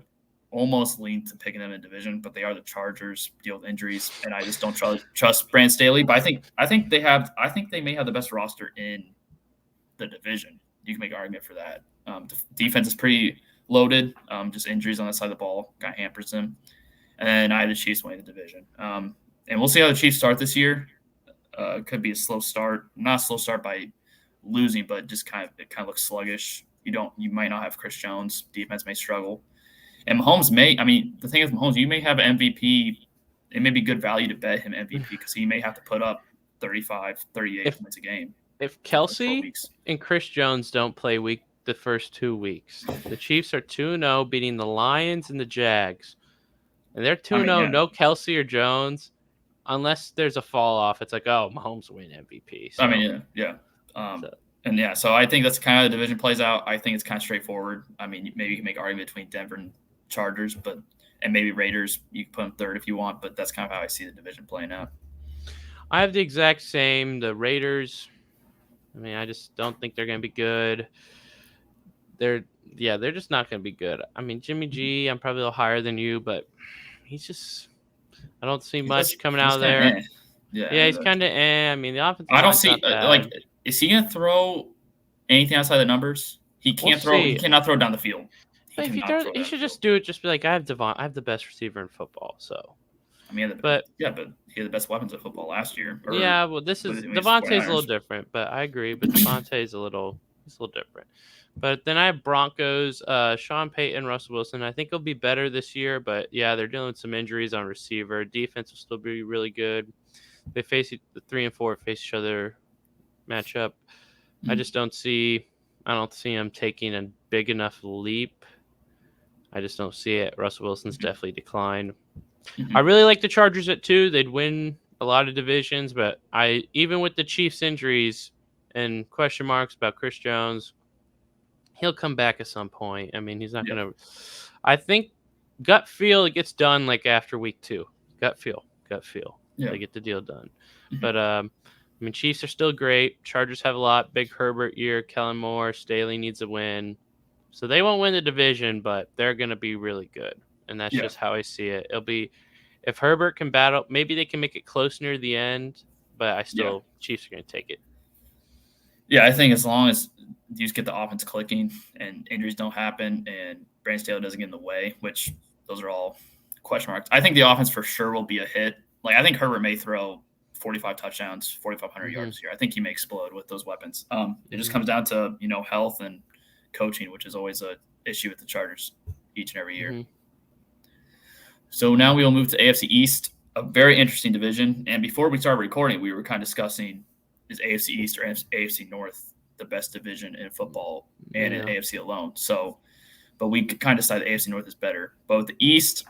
almost lean to picking them in division, but they are the Chargers, deal with injuries, and I just don't trust Brandon Staley. But I think they may have the best roster in the division. You can make an argument for that. Defense is pretty loaded. Just injuries on that side of the ball kind of hampers them. And then I have the Chiefs winning the division. And we'll see how the Chiefs start this year. It could be a slow start, not a slow start by losing, but just kind of looks sluggish. You might not have Chris Jones. Defense may struggle. And Mahomes the thing is Mahomes, you may have an MVP. It may be good value to bet him MVP because he may have to put up 35, 38 points a game. If Kelsey and Chris Jones don't play the first 2 weeks, the Chiefs are 2-0, beating the Lions and the Jags. And they're 2-0, no Kelsey or Jones. Unless there's a fall off, it's like, oh, Mahomes win MVP. So. I mean, yeah. And yeah, so I think that's kind of the division plays out. I think it's kind of straightforward. I mean, maybe you can make an argument between Denver and Chargers, and maybe Raiders. You can put them third if you want, but that's kind of how I see the division playing out. I have the exact same. The Raiders, I mean, I just don't think they're going to be good. They're just not going to be good. I mean, Jimmy G, I'm probably a little higher than you, but he's just I don't see much coming out He's of kind of there. yeah. Yeah, he's kind of I mean, the offensive I don't line's see not bad. like is he gonna throw anything outside the numbers? He We'll can't throw. He see. cannot throw down the field. He But if he cannot throws, throw he down the should field. just do it. Just be like, I have Devon. I have the best receiver in football. So, I mean, but but he had the best weapons of football last year. Or yeah, well, this is when he's Devontae's a little 49ers. different. But I agree. But Devontae's he's a little different. But then I have Broncos, Sean Payton, Russell Wilson. I think it'll be better this year. But yeah, they're dealing with some injuries on receiver. Defense will still be really good. They face the 3 and 4 face each other matchup. I just don't see. I don't see him taking a big enough leap. I just don't see it. Russell Wilson's definitely declined. I really like the Chargers at 2. They'd win a lot of divisions, but even with the Chiefs' injuries and question marks about Chris Jones, he'll come back at some point. I mean, he's not Yeah, going to. I think gut feel it gets done like after week 2. Gut feel. yeah. They get the deal done. But I mean, Chiefs are still great. Chargers have a lot. Big Herbert year. Kellen Moore. Staley needs a win. So they won't win the division, but they're going to be really good. And that's Yeah, just how I see it. It'll be if Herbert can battle, maybe they can make it close near the end, but yeah. Chiefs are going to take it. Yeah, I think as long as you just get the offense clicking and injuries don't happen and Brandon Staley doesn't get in the way, which those are all question marks. I think the offense for sure will be a hit. Like I think Herbert may throw 45 touchdowns, 4,500 yards this year. I think he may explode with those weapons. It just comes down to health and coaching, which is always a issue with the Chargers each and every year. So now we will move to AFC East, a very interesting division. And before we started recording, we were kind of discussing is AFC East or AFC North the best division in football and in AFC alone. So, but we kind of decided the AFC North is better. But with the East,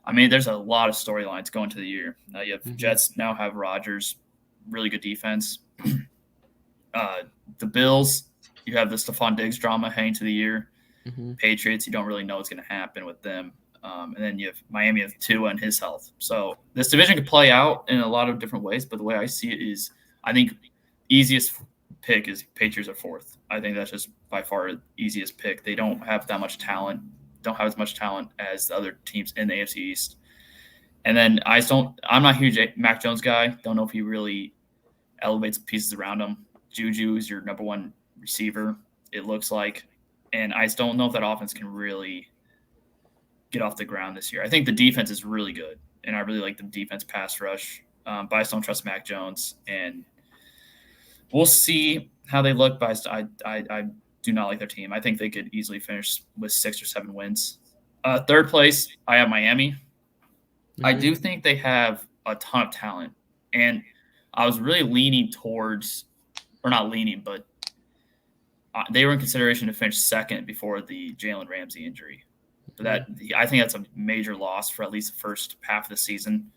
I mean, there's a lot of storylines going to the year. You have Jets now have Rodgers, really good defense. The Bills, you have the Stephon Diggs drama hanging to the year. Patriots, you don't really know what's going to happen with them. And then you have Miami with Tua and his health. So this division could play out in a lot of different ways. But the way I see it is, I think easiest pick is Patriots are 4th. I think that's just by far the easiest pick. They don't have that much talent. Don't have as much talent as the other teams in the AFC East. And then I'm not a huge Mac Jones guy. Don't know if he really elevates pieces around him. Juju is your number 1 receiver, it looks like. And I just don't know if that offense can really get off the ground this year. I think the defense is really good, and I really like the defense pass rush. But I just don't trust Mac Jones, and we'll see how they look. But I do not like their team. I think they could easily finish with 6 or 7 wins. 3rd place, I have Miami. I do think they have a ton of talent, and I was really leaning towards, or not leaning, but they were in consideration to finish 2nd before the Jalen Ramsey injury. That I think that's a major loss for at least the first half of the season.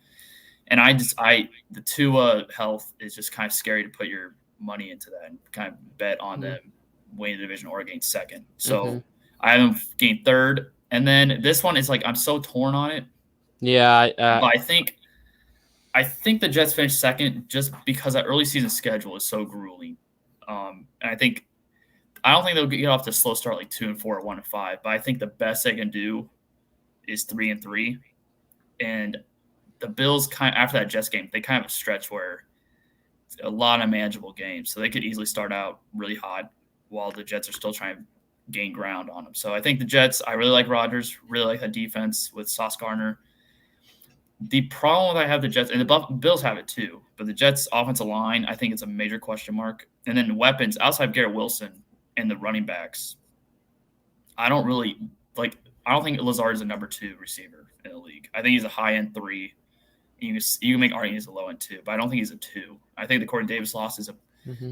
And the Tua health is just kind of scary to put your money into that and kind of bet on them winning the division or getting 2nd. So I have them getting 3rd. And then this one is like I'm so torn on it. Yeah, but I think the Jets finished 2nd just because that early season schedule is so grueling. And I don't think they'll get off to a slow start like 2 and 4 or 1 and 5, but I think the best they can do is 3 and 3. And the Bills kind of, after that Jets game, they kind of have a stretch where it's a lot of manageable games, so they could easily start out really hot while the Jets are still trying to gain ground on them. So I think the Jets. I really like Rodgers, really like that defense with Sauce Gardner. The problem with I have the Jets, and the Bills have it too, but the Jets' offensive line, I think it's a major question mark. And then weapons outside of Garrett Wilson and the running backs, I don't think Lazard is a number 2 receiver in the league. I think he's a high end 3. You can make arguments he's a low end 2, but I don't think he's a 2. I think the Corey Davis loss is a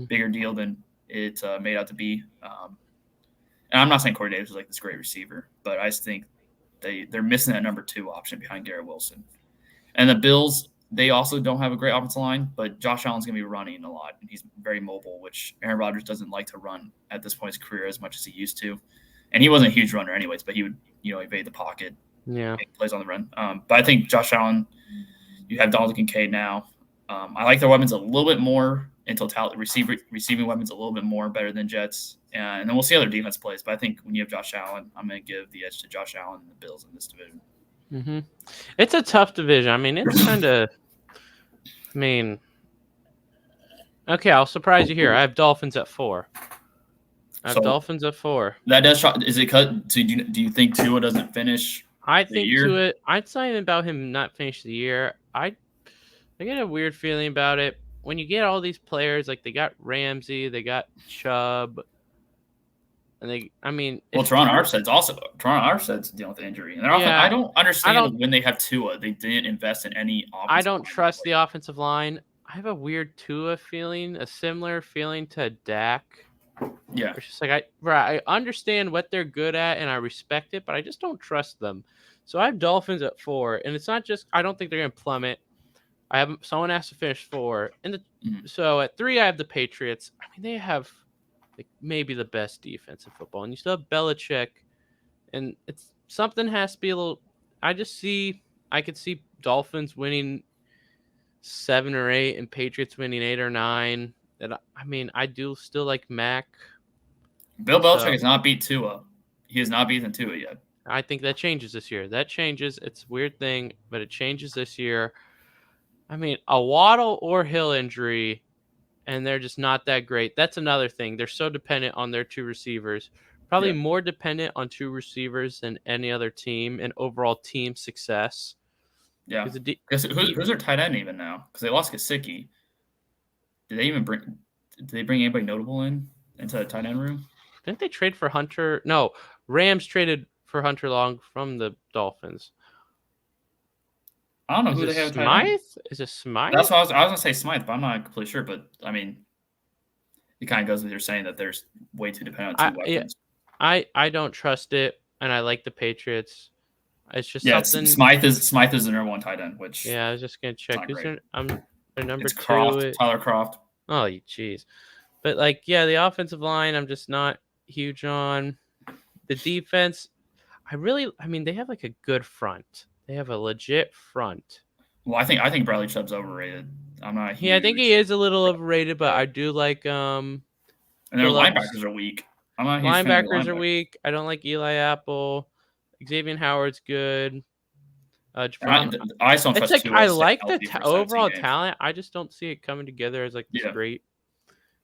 bigger deal than it made out to be. And I'm not saying Corey Davis is like this great receiver, but I just think they're missing that number 2 option behind Garrett Wilson. And the Bills, they also don't have a great offensive line, but Josh Allen's going to be running a lot, and he's very mobile, which Aaron Rodgers doesn't like to run at this point in his career as much as he used to. And he wasn't a huge runner anyways, but he would, evade the pocket, make plays on the run. But I think Josh Allen, you have Dalton Kincaid now. I like their weapons a little bit more in totality, receiving weapons a little bit more better than Jets. And then we'll see how their defense plays. But I think when you have Josh Allen, I'm going to give the edge to Josh Allen and the Bills in this division. Mm-hmm. It's a tough division. I mean, it's kind of. Okay, I'll surprise you here. I have Dolphins at 4. Dolphins at 4. That does. Is it cut? So do you think Tua doesn't finish? I think Tua. It's not even about him not finish the year. I get a weird feeling about it when you get all these players. Like they got Ramsey, they got Chubb, and Toronto Armstead's dealing with injury, and I don't understand when they have Tua, they didn't invest in any. I don't trust the offensive line. I have a weird Tua feeling, a similar feeling to Dak. Yeah, it's just like I understand what they're good at and I respect it, but I just don't trust them. So I have Dolphins at 4, and it's not just I don't think they're going to plummet. Someone has to finish 4, and so at 3 I have the Patriots. I mean, they have maybe the best defense in football, and you still have Belichick, and it's something has to be a little. I could see Dolphins winning 7 or 8, and Patriots winning 8 or 9. And I do still like Mac. Bill Belichick has not beat Tua. He has not beaten Tua yet. I think that changes this year. That changes. It's a weird thing, but it changes this year. A Waddle or Hill injury, and they're just not that great. That's another thing. They're so dependent on their 2 receivers. Probably more dependent on 2 receivers than any other team and overall team success. Yeah. Who's their tight end even now? Because they lost Gesicki. Did they bring anybody notable into the tight end room? Didn't they trade for Hunter? No, Rams traded for Hunter Long from the Dolphins. I don't know who they have. Smythe? Is it Smythe? That's what I was going to say, Smythe, but I'm not completely sure. But it kind of goes with your saying that there's way too dependent on 2 weapons. I don't trust it, and I like the Patriots. It's just something. Smythe is the number 1 tight end. Which I was just going to check. Who's their number 2? Tyler Kroft. Oh, jeez. But, the offensive line, I'm just not huge on. The defense, they have, a good front. They have a legit front. Well, I think Bradley Chubb's overrated. I'm not huge. Yeah, I think he is a little overrated, but I do like and their linebackers are weak. I'm not huge. Linebackers are weak. I don't like Eli Apple. Xavier Howard's good. I just don't trust it's I like the overall talent. I just don't see it coming together as this great.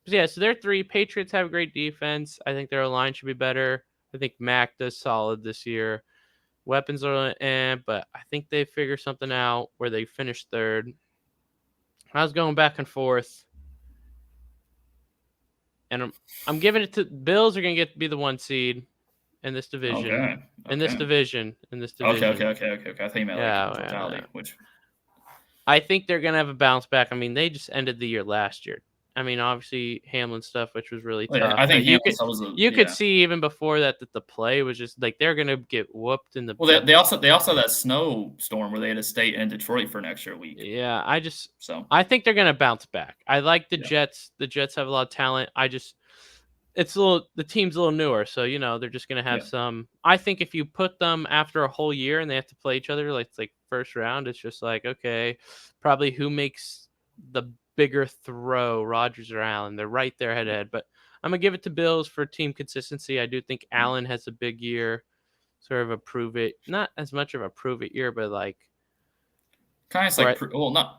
But so they're 3. Patriots have a great defense. I think their line should be better. I think Mac does solid this year. Weapons are but I think they figure something out where they finish 3rd. I was going back and forth, and I'm giving it to Bills. Are going to be the 1 seed in this division. Okay. In this division. Okay. I think you meant totality, which I think they're going to have a bounce back. They just ended the year last year. Obviously Hamlin stuff, which was really tough. I think you could see even before that the play was just they're going to get whooped in the. Well, they also had that snowstorm where they had to stay in Detroit for an extra week. Yeah, I think they're going to bounce back. I like the Jets. The Jets have a lot of talent. The team's a little newer, so they're just going to have some. I think if you put them after a whole year and they have to play each other like first round, it's just okay, probably who makes the bigger throw, Rodgers or Allen. They're right there head to head, but I'm gonna give it to Bills for team consistency. I do think Allen has a big year, sort of a prove it, not as much of a prove it year, but kind of not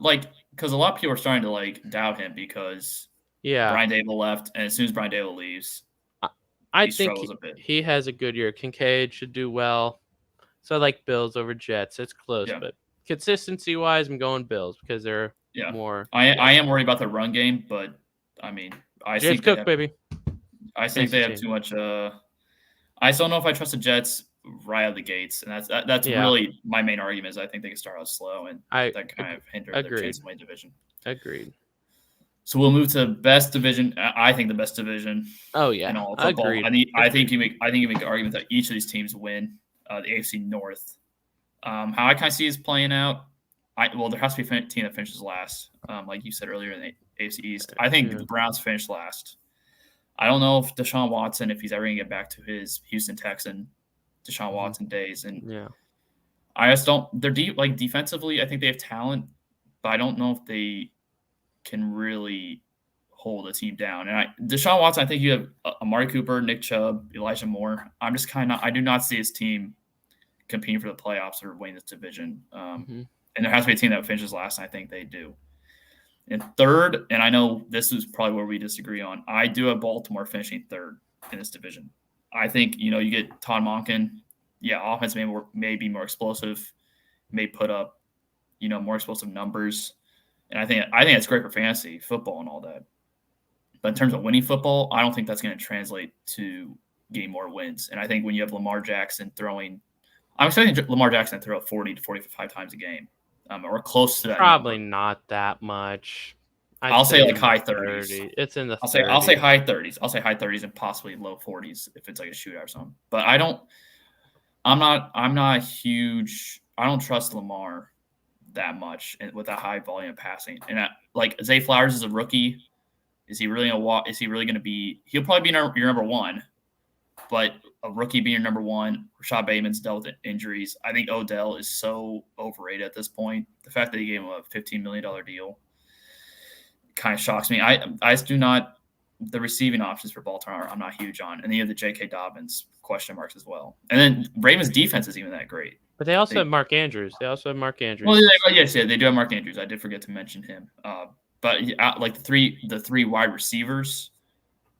because a lot of people are starting to doubt him because Brian Dable left, and as soon as Brian Dable leaves, I think he has a good year. Kincaid should do well, so I like Bills over Jets. It's close, but consistency wise, I'm going Bills because they're more. I am worried about the run game, but I think Cook, baby. I think they have too much. I still don't know if I trust the Jets right out of the gates, and that's really my main argument. Is I think they can start out slow, and that kind of hinders their chance to win division. Agreed. So we'll move to best division. I think the best division. Oh yeah, in all of football. Agreed. I think you make an argument that each of these teams win the AFC North. How I kind of see is playing out. There has to be a team that finishes last, like you said earlier in the AFC East. I think the Browns finish last. I don't know if Deshaun Watson, if he's ever going to get back to his Houston Texan Deshaun Watson days, and I just don't. They're defensively. I think they have talent, but I don't know if they can really hold a team down. And Deshaun Watson, I think you have Amari Cooper, Nick Chubb, Elijah Moore. I do not see his team competing for the playoffs or winning this division. And there has to be a team that finishes last, and I think they do. And third, and I know this is probably where we disagree on, I do have Baltimore finishing third in this division. I think, you get Todd Monken. Yeah, offense may be more explosive, may put up, more explosive numbers. And I think it's great for fantasy football and all that. But in terms of winning football, I don't think that's going to translate to getting more wins. And I think when you have Lamar Jackson throwing – I'm expecting Lamar Jackson to throw 40 to 45 times a game, or close to that Probably number. not that much. I'll say like high 30s. It's in the I'll say high 30s. I'll say high 30s and possibly low 40s if it's like a shootout or something. But I'm not huge – I don't trust Lamar that much with that high volume of passing. And Zay Flowers is a rookie. Is he really going to be – he'll probably be your number one. But a rookie being your number one, Rashad Bateman's dealt with injuries. I think Odell is so overrated at this point. The fact that he gave him a $15 million deal kind of shocks me. I just do not – the receiving options for Baltimore I'm not huge on. And then you have the J.K. Dobbins question marks as well. And then Ravens' defense isn't even that great. But they also have Mark Andrews. Well, yes, they do have Mark Andrews. I did forget to mention him. But like the three wide receivers –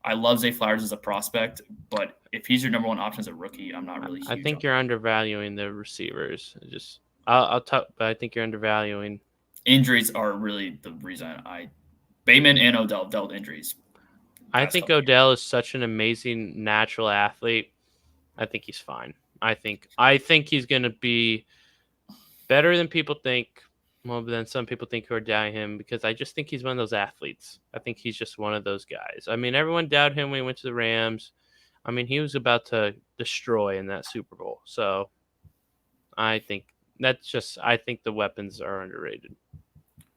I love Zay Flowers as a prospect, but if he's your number one option as a rookie, I'm not really huge I think you're undervaluing the receivers. I'll talk, but I think you're undervaluing. Injuries are really the reason Bateman and Odell dealt injuries. I think Odell is such an amazing natural athlete. I think he's fine. I think he's going to be better than people think. More than some people think who are doubting him, because I just think he's one of those athletes. I think he's just one of those guys. I mean, everyone doubted him when he went to the Rams. I mean, he was about to destroy in that Super Bowl. So I think the weapons are underrated.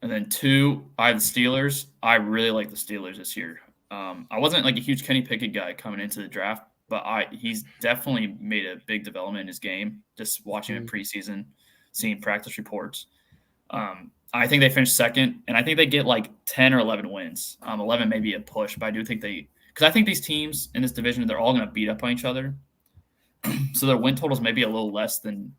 And then two, I have the Steelers. I really like the Steelers this year. I wasn't like a huge Kenny Pickett guy coming into the draft, but he's definitely made a big development in his game. Just watching him in preseason, seeing practice reports. I think they finished second, and I think they get like 10 or 11 wins. 11 may be a push, but I do think because I think these teams in this division, they're all going to beat up on each other. So their win totals may be a little less than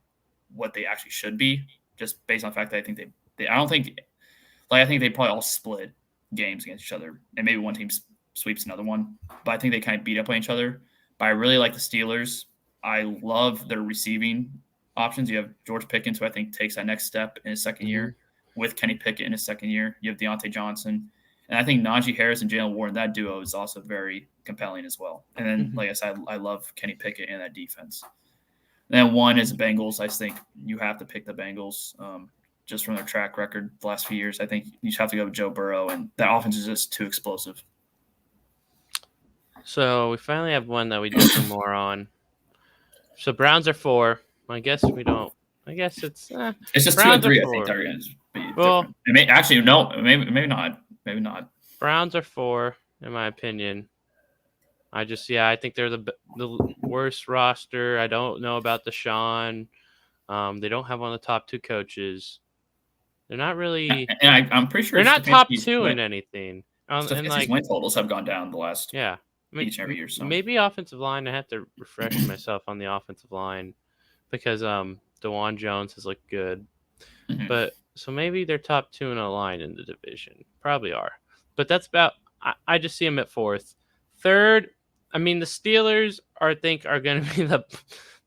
what they actually should be, just based on the fact that I think I think they probably all split games against each other, and maybe one team sweeps another one. But I think they kind of beat up on each other. But I really like the Steelers. I love their receiving options. You have George Pickens, who I think takes that next step in his second year, with Kenny Pickett in his second year. You have Deontay Johnson. And I think Najee Harris and Jalen Warren, that duo is also very compelling as well. And then, like I said, I love Kenny Pickett and that defense. And then one is the Bengals. I think you have to pick the Bengals just from their track record the last few years. I think you just have to go with Joe Burrow, and that offense is just too explosive. So we finally have one that we differ more on. So Browns are 4. I guess we don't. I guess it's just 2 and 3. I think they're going to be different. Actually, no, maybe not. Maybe not. Browns are 4, in my opinion. I think they're the worst roster. I don't know about Deshaun. They don't have one of the top 2 coaches. They're not really. And I'm pretty sure they're not top 2 in anything. And win totals have gone down the last. Yeah. Each and every year. So maybe offensive line. I have to refresh myself on the offensive line, because DeJuan Jones has looked good. But so maybe they're top 2 in a line in the division. Probably are. But that's about – I just see them at 4th. Third, I mean, the Steelers are going to be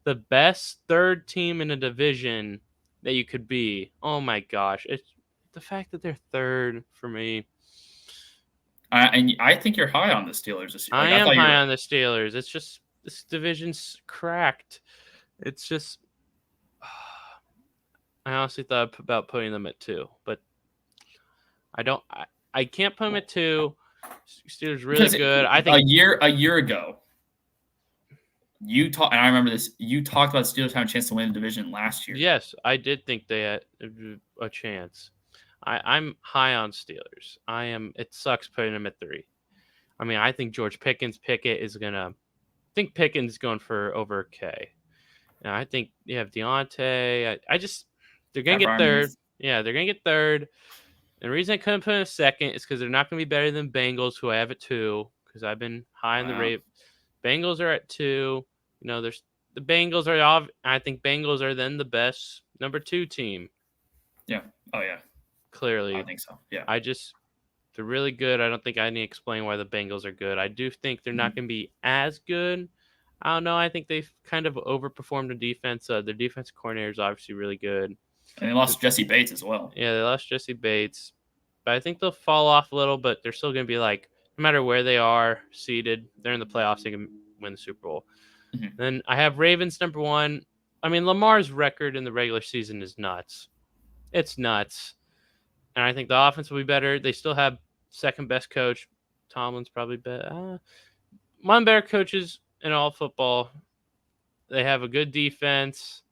the best third team in a division that you could be. Oh, my gosh. It's the fact that they're third for me. And I think you're high on the Steelers this year. I am high on the Steelers. It's just this division's cracked. It's just I honestly thought about putting them at 2, but I don't. I can't put them at 2. Steelers really good. I think a year ago, you talk, and I remember this. You talked about Steelers having a chance to win the division last year. Yes, I did think they had a chance. I'm high on Steelers. I am. It sucks putting them at 3. I mean, I think George Pickett is gonna. I think Pickens is going for over K. And I think you have Deontay. I just they're gonna Pat get third. Freiermuth. Yeah, they're gonna get third. And the reason I couldn't put in a second is because they're not gonna be better than Bengals, who I have at 2. Because I've been high on the Wow. rate. Bengals are at 2. There's the Bengals are. I think Bengals are then the best number 2 team. Yeah. Oh yeah. Clearly, I think so. Yeah. they're really good. I don't think I need to explain why the Bengals are good. I do think they're not going to be as good. I don't know. I think they've kind of overperformed the defense. Their defensive coordinator is obviously really good. And they lost Jesse Bates as well. Yeah, they lost Jesse Bates. But I think they'll fall off a little, but they're still going to be like, no matter where they are seated, they're in the playoffs. They can win the Super Bowl. Mm-hmm. Then I have Ravens number 1. I mean, Lamar's record in the regular season is nuts. It's nuts. And I think the offense will be better. They still have second best coach. Tomlin's probably better. One better coaches in all football. They have a good defense.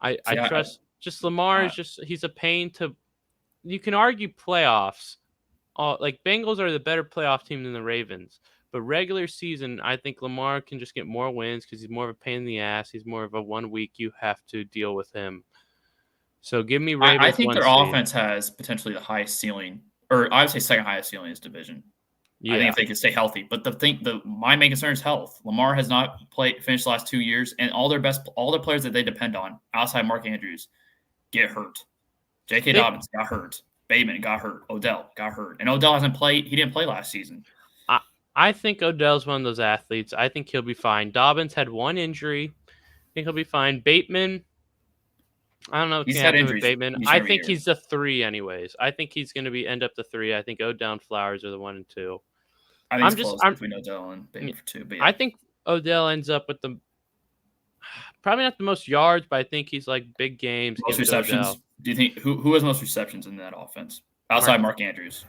I trust. Just Lamar is just he's a pain to. You can argue playoffs. Like Bengals are the better playoff team than the Ravens. But regular season, I think Lamar can just get more wins because he's more of a pain in the ass. He's more of a 1 week you have to deal with him. So give me Ravens. I think 1 their seed. offense has potentially the highest ceiling, or I would say second highest ceiling in this division. Yeah. I think if they can stay healthy. But my main concern is health. Lamar has not finished the last 2 years, and all their players that they depend on outside Mark Andrews get hurt. J.K. Dobbins got hurt. Bateman got hurt. Odell got hurt. And Odell hasn't played. He didn't play last season. I think Odell's one of those athletes. I think he'll be fine. Dobbins had 1 injury. I think he'll be fine. Bateman, I don't know what's He's going to had happen injuries. with Bateman. I think he's the 3 anyways. I think he's going to end up the 3. I think Odell and Flowers are the 1 and 2. I think it's close between Odell and Bateman for 2. But yeah. I think Odell ends up with probably not the most yards, but I think he's like big games. Most receptions. Do you think who has most receptions in that offense outside Mark Andrews?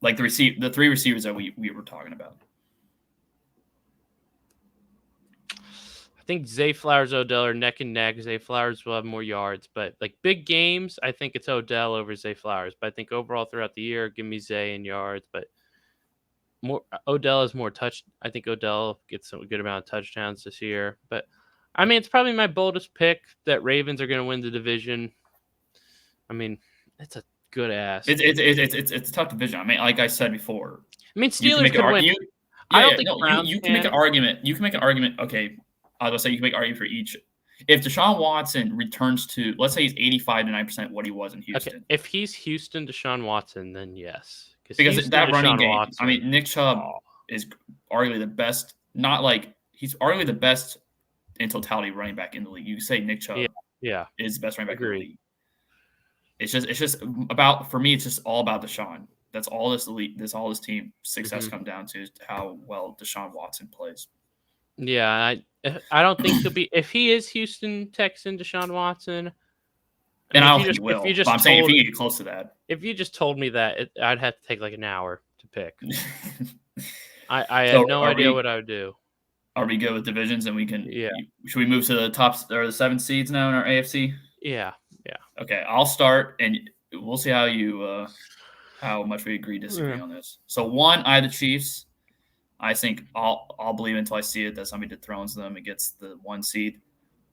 Like the 3 receivers that we were talking about. I think Zay Flowers, Odell are neck and neck. Zay Flowers will have more yards, but like big games, I think it's Odell over Zay Flowers. But I think overall throughout the year, give me Zay in yards. But Odell is more touch. I think Odell gets a good amount of touchdowns this year. But I mean, it's probably my boldest pick that Ravens are going to win the division. I mean, it's a good ass. It's a tough division. I mean, like I said before. I mean, Steelers could win. I don't think Browns you can make an argument. You can make an argument. Okay, I was gonna say you can make an argument for each. If Deshaun Watson returns to, let's say he's 85 to 90% what he was in Houston. Okay. If he's Houston Deshaun Watson, then yes. Because Houston, that running game, Watson, I mean, Nick Chubb is arguably the best. Not like he's arguably the best in totality running back in the league. You say Nick Chubb, is the best running back in the league. It's just about, for me, it's just all about Deshaun. That's all this team success comes down to, is how well Deshaun Watson plays. Yeah, I don't think he'll be, if he is Houston Texan Deshaun Watson. And I don't think he will. But I'm saying if he can get close to that. If you just told me that, I'd have to take like an hour to pick. I have no idea what I would do. Are we good with divisions? And we can. Yeah. Should we move to the top or the 7 seeds now in our AFC? Yeah. Okay, I'll start, and we'll see how much we disagree on this. So 1, I have the Chiefs. I think I'll believe until I see it that somebody dethrones them and gets the 1 seed.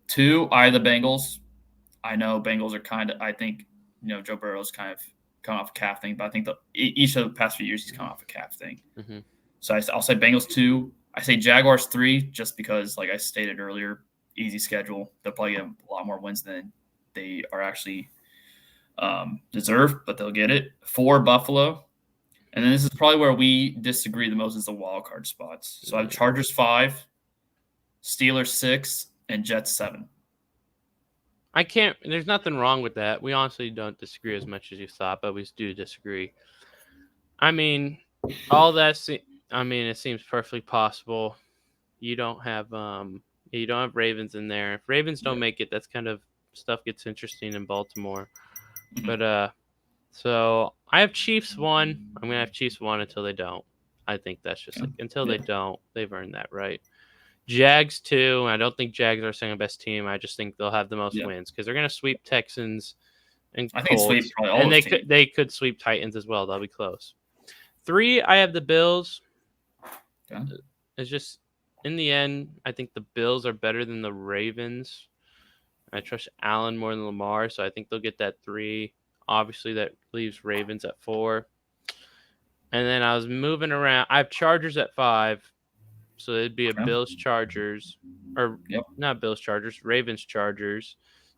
2, I have the Bengals. I know Bengals are I think, Joe Burrow's kind of coming off a calf thing, but I think each of the past few years he's come off a calf thing. Mm-hmm. So I'll say Bengals 2. I say Jaguars 3, just because, like I stated earlier, easy schedule. They'll probably get a lot more wins than they are actually deserve, but they'll get it. 4, Buffalo. And then this is probably where we disagree the most, is the wild card spots. So I have Chargers 5, Steelers 6, and Jets 7. There's nothing wrong with that. We honestly don't disagree as much as you thought, but we do disagree. I mean, it seems perfectly possible. You don't have Ravens in there. If Ravens don't make it, that's kind of stuff gets interesting in Baltimore. Mm-hmm. But so I have Chiefs 1. I'm gonna have Chiefs 1 until they don't. I think that's just until they don't, they've earned that right. Jags 2. I don't think Jags are second best team. I just think they'll have the most Yeah. wins because they're going to sweep Texans and I think it's sweep Colts, probably all and those teams. they could sweep Titans as well. That'll be close. 3, I have the Bills. Okay. It's just in the end, I think the Bills are better than the Ravens. I trust Allen more than Lamar, so I think they'll get that 3. Obviously, that leaves Ravens at 4. And then I was moving around. I have Chargers at 5, so it'd be a Okay. Bills Chargers, or Yep. not Bills Chargers, Ravens Chargers.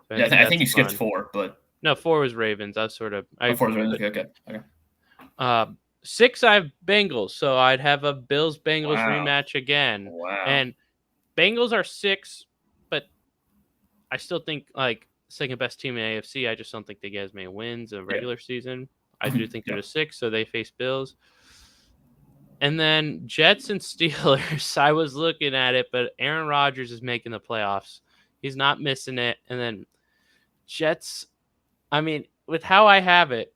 So I Yeah, think I think that's you skipped fun. 4, but No, 4 was Ravens. I was sort of before the Ravens. Okay. 6, I have Bengals, so I'd have a Bills Bengals Wow. rematch again. Wow. And Bengals are 6, but I still think like second best team in AFC. I just don't think they get as many wins in a Yeah. regular season. I do think they're Yeah. the 6, so they face Bills. And then Jets and Steelers. I was looking at it, but Aaron Rodgers is making the playoffs. He's not missing it. And then Jets. I mean, with how I have it,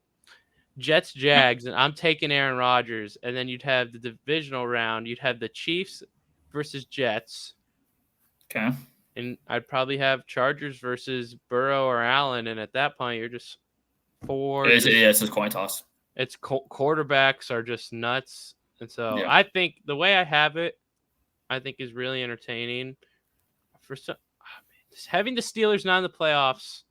Jets, Jags, and I'm taking Aaron Rodgers. And then you'd have the divisional round. You'd have the Chiefs versus Jets. Okay. And I'd probably have Chargers versus Burrow or Allen. And at that point, you're just It's just a coin toss. It's quarterbacks are just nuts. And so Yeah. I think the way I have it, I think is really entertaining. For some, just having the Steelers not in the playoffs.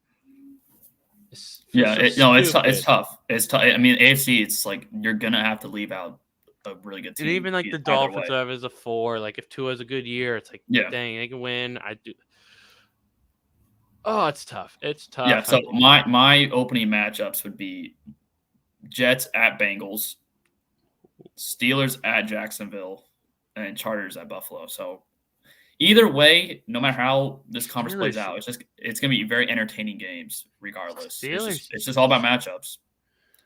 It's tough. It's tough. I mean, AFC, it's like you're gonna have to leave out a really good team. And even like the Dolphins have as a 4. Like if Tua has a good year, it's like, dang, they can win. I do. Oh, it's tough. It's tough. Yeah. So my opening matchups would be Jets at Bengals, Steelers at Jacksonville, and Chargers at Buffalo. So either way, no matter how this conference plays out, it's gonna be very entertaining games regardless. It's just all about matchups.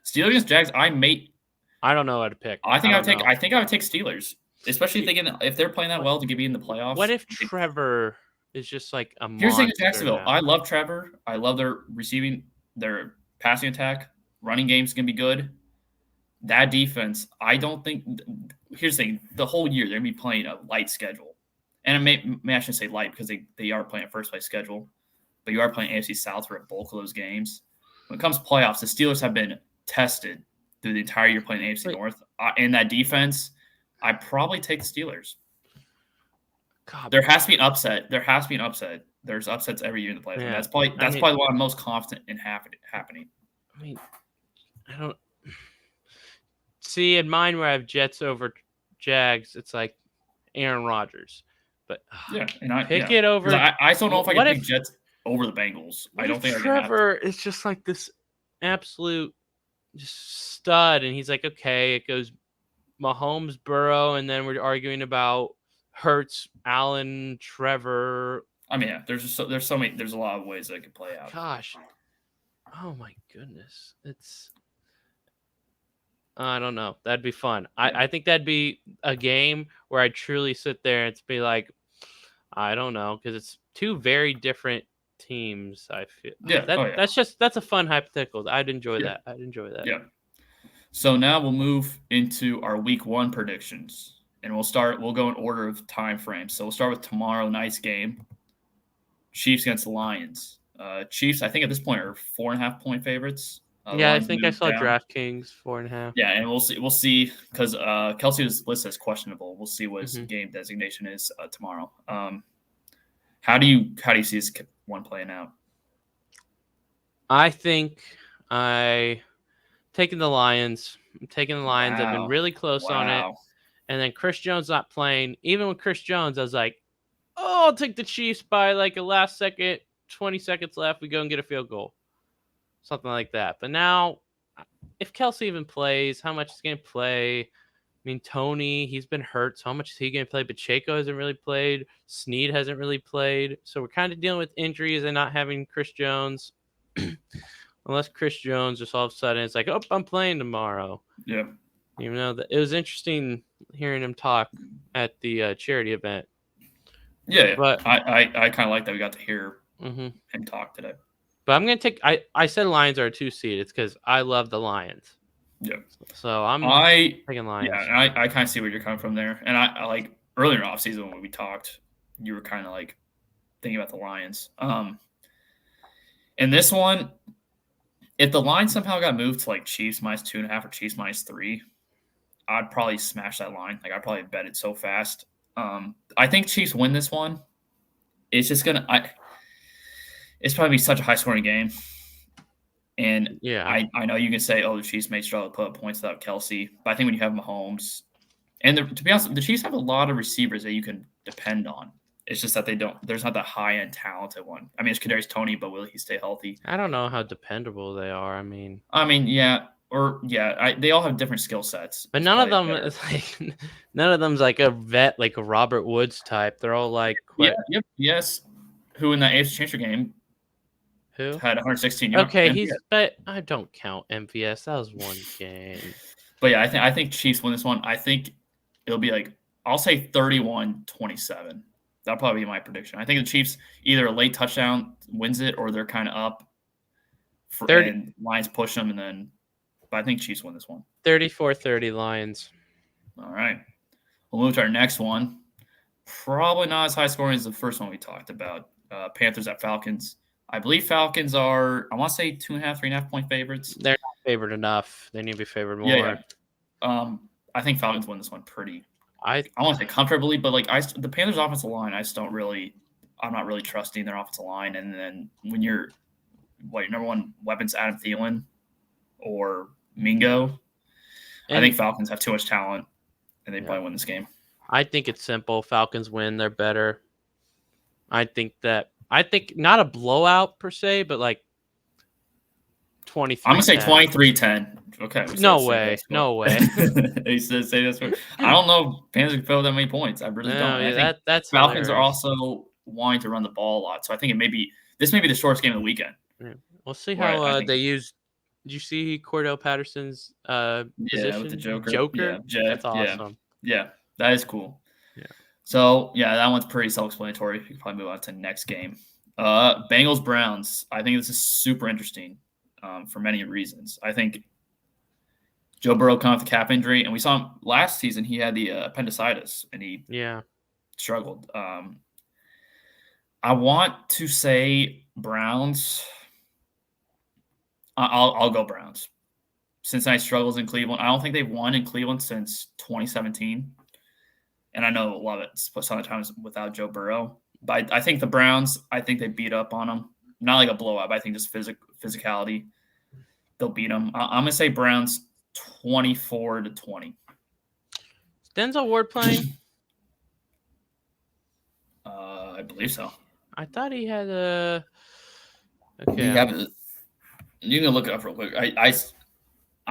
Steelers against Jags. I don't know how to pick. I think I would take Steelers, especially if they're playing that well to be in the playoffs. What if Trevor is just like a monster? Here's the thing with Jacksonville. I love Trevor. I love their passing attack. Running game's gonna be good. That defense, I don't think. Here's the thing: the whole year they're gonna be playing a light schedule, and I shouldn't say light because they are playing a first place schedule, but you are playing AFC South for a bulk of those games. When it comes to playoffs, the Steelers have been tested through the entire year playing AFC North. In that defense, I probably take the Steelers. God, there has to be an upset. There's upsets every year in the playoffs. Yeah. That's probably what I'm most confident in happening. I mean, I don't see in mine where I have Jets over Jags. It's like Aaron Rodgers, but pick it over. I don't know if I can pick Jets over the Bengals. I don't think Trevor is just like this absolute just stud, and he's like, okay, it goes Mahomes, Burrow, and then we're arguing about Hurts, Allen, Trevor. I mean, yeah, there's a lot of ways that it could play out. Gosh, oh my goodness, I don't know. That'd be fun. Yeah. I think that'd be a game where I truly sit there and be like, I don't know, because it's two very different teams. I feel. Yeah. That's a fun hypothetical. I'd enjoy that. Yeah. So now we'll move into our week 1 predictions, and we'll go in order of time frame. So we'll start with tomorrow night's game, Chiefs against the Lions. Chiefs, I think at this point, are 4.5 point favorites. Yeah, I think I saw DraftKings 4.5. Yeah, and we'll see because Kelsey was listed as questionable. We'll see what his game designation is tomorrow. How do you see this one playing out? I think taking the Lions. I'm taking the Lions. Wow. I've been really close on it. And then Chris Jones not playing. Even with Chris Jones, I was like, oh, I'll take the Chiefs by like a last second, 20 seconds left. We go and get a field goal. Something like that. But now, if Kelsey even plays, how much is he going to play? I mean, Tony, he's been hurt. So how much is he going to play? Pacheco hasn't really played. Snead hasn't really played. So we're kind of dealing with injuries and not having Chris Jones. Unless Chris Jones just all of a sudden it's like, oh, I'm playing tomorrow. Yeah. You know, it was interesting hearing him talk at the charity event. Yeah. But I kind of like that we got to hear him talk today. But I'm going to take – I said Lions are a 2 seed. It's because I love the Lions. Yeah. So I'm taking Lions. Yeah, and I kind of see where you're coming from there. And I like earlier in the offseason when we talked, you were kind of like thinking about the Lions. In this one, if the line somehow got moved to like Chiefs -2.5 or Chiefs -3, I'd probably smash that line. Like I'd probably bet it so fast. I think Chiefs win this one. It's just it's probably be such a high scoring game. And Yeah. I know you can say, oh, the Chiefs may struggle to put up points without Kelsey, but I think when you have Mahomes, and to be honest, the Chiefs have a lot of receivers that you can depend on. It's just that they don't. There's not that high end talented one. I mean, it's Kadarius Toney, but will he stay healthy? I don't know how dependable they are. I mean, Yeah, they all have different skill sets. but It's none of probably them better. is like none of them's like a vet, like a Robert Woods type. They're all like Yeah, what? yep, yes. Who in that AFC Championship game Who? had 116 yards? Okay, MVS. but I don't count MVS. That was one game. But yeah, I think Chiefs win this one. I think it'll be like I'll say 31-27. That'll probably be my prediction. I think the Chiefs either a late touchdown wins it or they're kind of up 30, and Lions push them but I think Chiefs win this one. 34-30 Lions. All right. We'll move to our next one. Probably not as high scoring as the first one we talked about. Panthers at Falcons. I believe Falcons are, I want to say 2.5, 3.5 point favorites. They're not favored enough. They need to be favored more. Yeah. I think Falcons win this one pretty. I want to say comfortably, but like the Panthers' offensive line, I'm not really trusting their offensive line. And then when your number one weapons Adam Thielen or Mingo, I think Falcons have too much talent, and they probably win this game. I think it's simple. Falcons win. They're better. I think not a blowout per se, but like 23. I'm gonna say 23-10. Okay. No way. He says say this. I don't know. Panthers can fill that many points. I really don't. Yeah, I think that's Falcons hilarious. are also wanting to run the ball a lot, so I think this may be the shortest game of the weekend. Yeah. We'll see how they use. Did you see Cordell Patterson's position? With the Joker. Yeah, that's awesome. Yeah, that is cool. Yeah. So yeah, that one's pretty self-explanatory. You can probably move on to the next game. Bengals Browns. I think this is super interesting for many reasons. I think Joe Burrow coming off the calf injury, and we saw him last season. He had the appendicitis, and he struggled. I want to say Browns. I'll go Browns. Cincinnati struggles in Cleveland. I don't think they've won in Cleveland since 2017. And I know a lot of it's sometimes without Joe Burrow. But I think the Browns, I think they beat up on them. Not like a blowout, but I think just physicality. They'll beat them. I'm going to say Browns 24-20. Is Denzel Ward playing? I believe so. I thought he had a. Okay. You can look it up real quick. I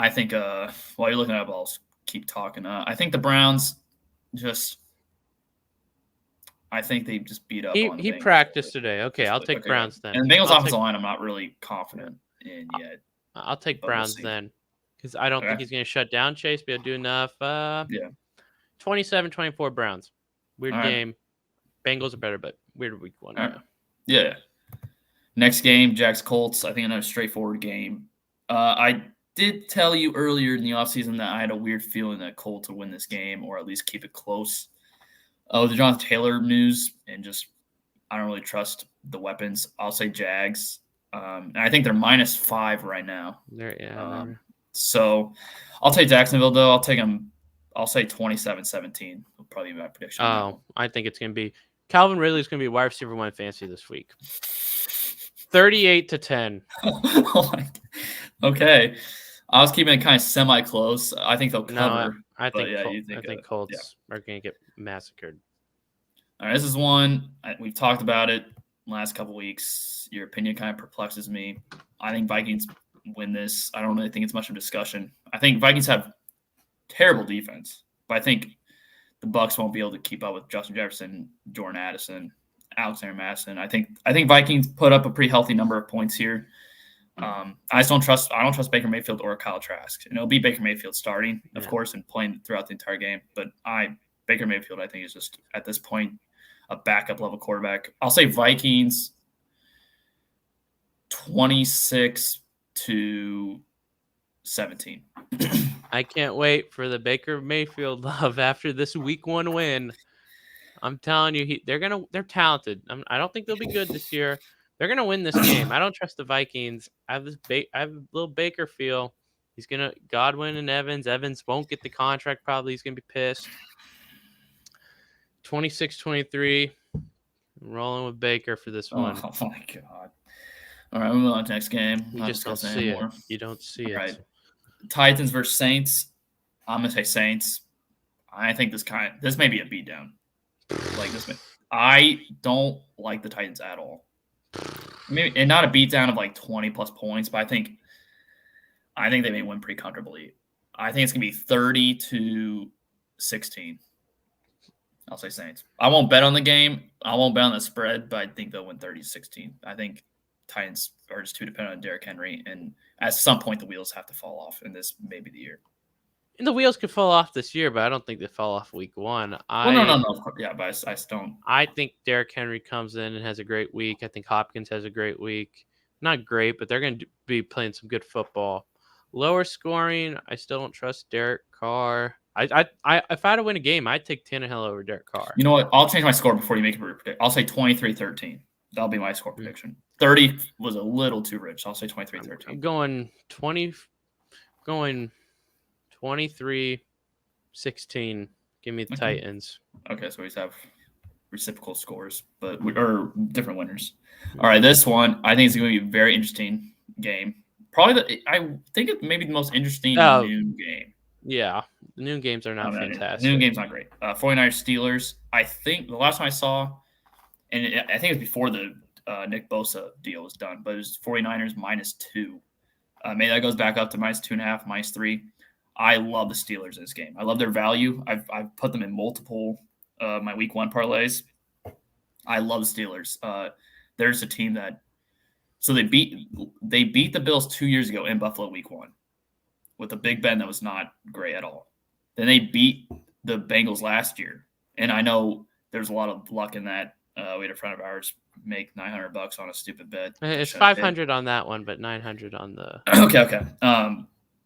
think while you're looking it up, I'll keep talking. I think the Browns I think they just beat up on he practiced today. Okay, I'll take Browns then. And the Bengals offensive line, I'm not really confident in yet. I'll take Browns then, because I don't think he's going to shut down Chase, but he'll do enough. 27-24 Browns. Weird game. Bengals are better, but weird week one. Right. Yeah. Next game, Jags Colts. I think another straightforward game. I did tell you earlier in the offseason that I had a weird feeling that Colts would win this game or at least keep it close. The Jonathan Taylor news, and I don't really trust the weapons. I'll say Jags. And I think they're -5 right now. So I'll take Jacksonville, though. I'll take them. I'll say 27-17 will probably be my prediction. Oh, I think it's going to be Calvin Ridley's going to be wide receiver 1 fantasy this week. 38-10. Okay. I was keeping it kind of semi-close. I think they'll cover. No, I think Colts are going to get massacred. All right, this is one. We've talked about it last couple weeks. Your opinion kind of perplexes me. I think Vikings win this. I don't really think it's much of a discussion. I think Vikings have terrible defense, but I think the Bucs won't be able to keep up with Justin Jefferson, Jordan Addison, Alexander Madison. I think Vikings put up a pretty healthy number of points here. I don't trust Baker Mayfield or Kyle Trask. And it'll be Baker Mayfield starting, of course, and playing throughout the entire game. But Baker Mayfield, I think, is just at this point a backup level quarterback. I'll say Vikings 26-17. I can't wait for the Baker Mayfield love after this week 1 win. I'm telling you, they're talented. I don't think they'll be good this year. They're gonna win this game. I don't trust the Vikings. I have I have a little Baker feel. He's gonna Godwin and Evans. Evans won't get the contract. Probably he's gonna be pissed. 26-23. Rolling with Baker for this one. Oh my god! All right, moving on to the next game. You Not just don't discussing see it. anymore. You don't see All it. right, Titans versus Saints. I'm gonna say Saints. I think this may be a beatdown. Like this, I don't like the Titans at all. Maybe and not a beatdown of like 20 plus points, but I think they may win pretty comfortably. I think it's gonna be 30-16. I'll say Saints. I won't bet on the game. I won't bet on the spread, but I think they'll win 30-16. I think Titans are just too dependent on Derrick Henry, and at some point the wheels have to fall off, and this may be the year. And the wheels could fall off this year, but I don't think they fall off week one. No. Yeah, but I just don't. I think Derrick Henry comes in and has a great week. I think Hopkins has a great week. Not great, but they're going to be playing some good football. Lower scoring, I still don't trust Derek Carr. If I had to win a game, I'd take Tannehill over Derek Carr. You know what? I'll change my score before you make a prediction. I'll say 23-13. That'll be my score prediction. 30 was a little too rich. I'll say 23-13. I'm going 23-16. Give me the Titans. Okay, so we have reciprocal scores, or different winners. All right, this one I think is going to be a very interesting game. Probably I think it may be the most interesting noon game. Yeah, the noon games are not fantastic. Noon game's not great. 49ers Steelers. I think the last time I saw, and I think it was before the Nick Bosa deal was done, but it was 49ers -2. Maybe that goes back up to -2.5, -3. I love the Steelers in this game. I love their value. I've put them in multiple my week one parlays. I love the Steelers. There's a team that they beat the Bills 2 years ago in Buffalo week one with a Big Ben that was not great at all. Then they beat the Bengals last year, and I know there's a lot of luck in that. We had a friend of ours make $900 on a stupid bet. It's 500 on that one, but 900 on the. Okay.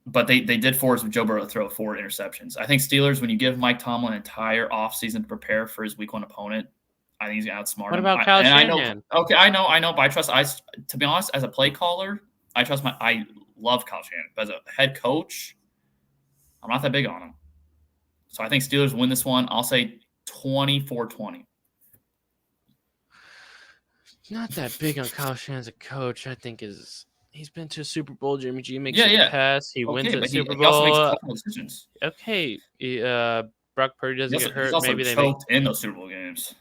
But they did force Joe Burrow to throw 4 interceptions. I think Steelers, when you give Mike Tomlin an entire offseason to prepare for his week one opponent, I think he's going to outsmart him. What about Kyle Shanahan? I know, but to be honest, as a play caller, I love Kyle Shanahan. But as a head coach, I'm not that big on him. So I think Steelers win this one. I'll say 24-20. Not that big on Kyle Shanahan as a coach. I think he's been to a Super Bowl. Jimmy G makes a pass. He wins at Super Bowl. He also makes couple decisions. Okay, Brock Purdy doesn't get hurt. He's also maybe they choked in those Super Bowl games.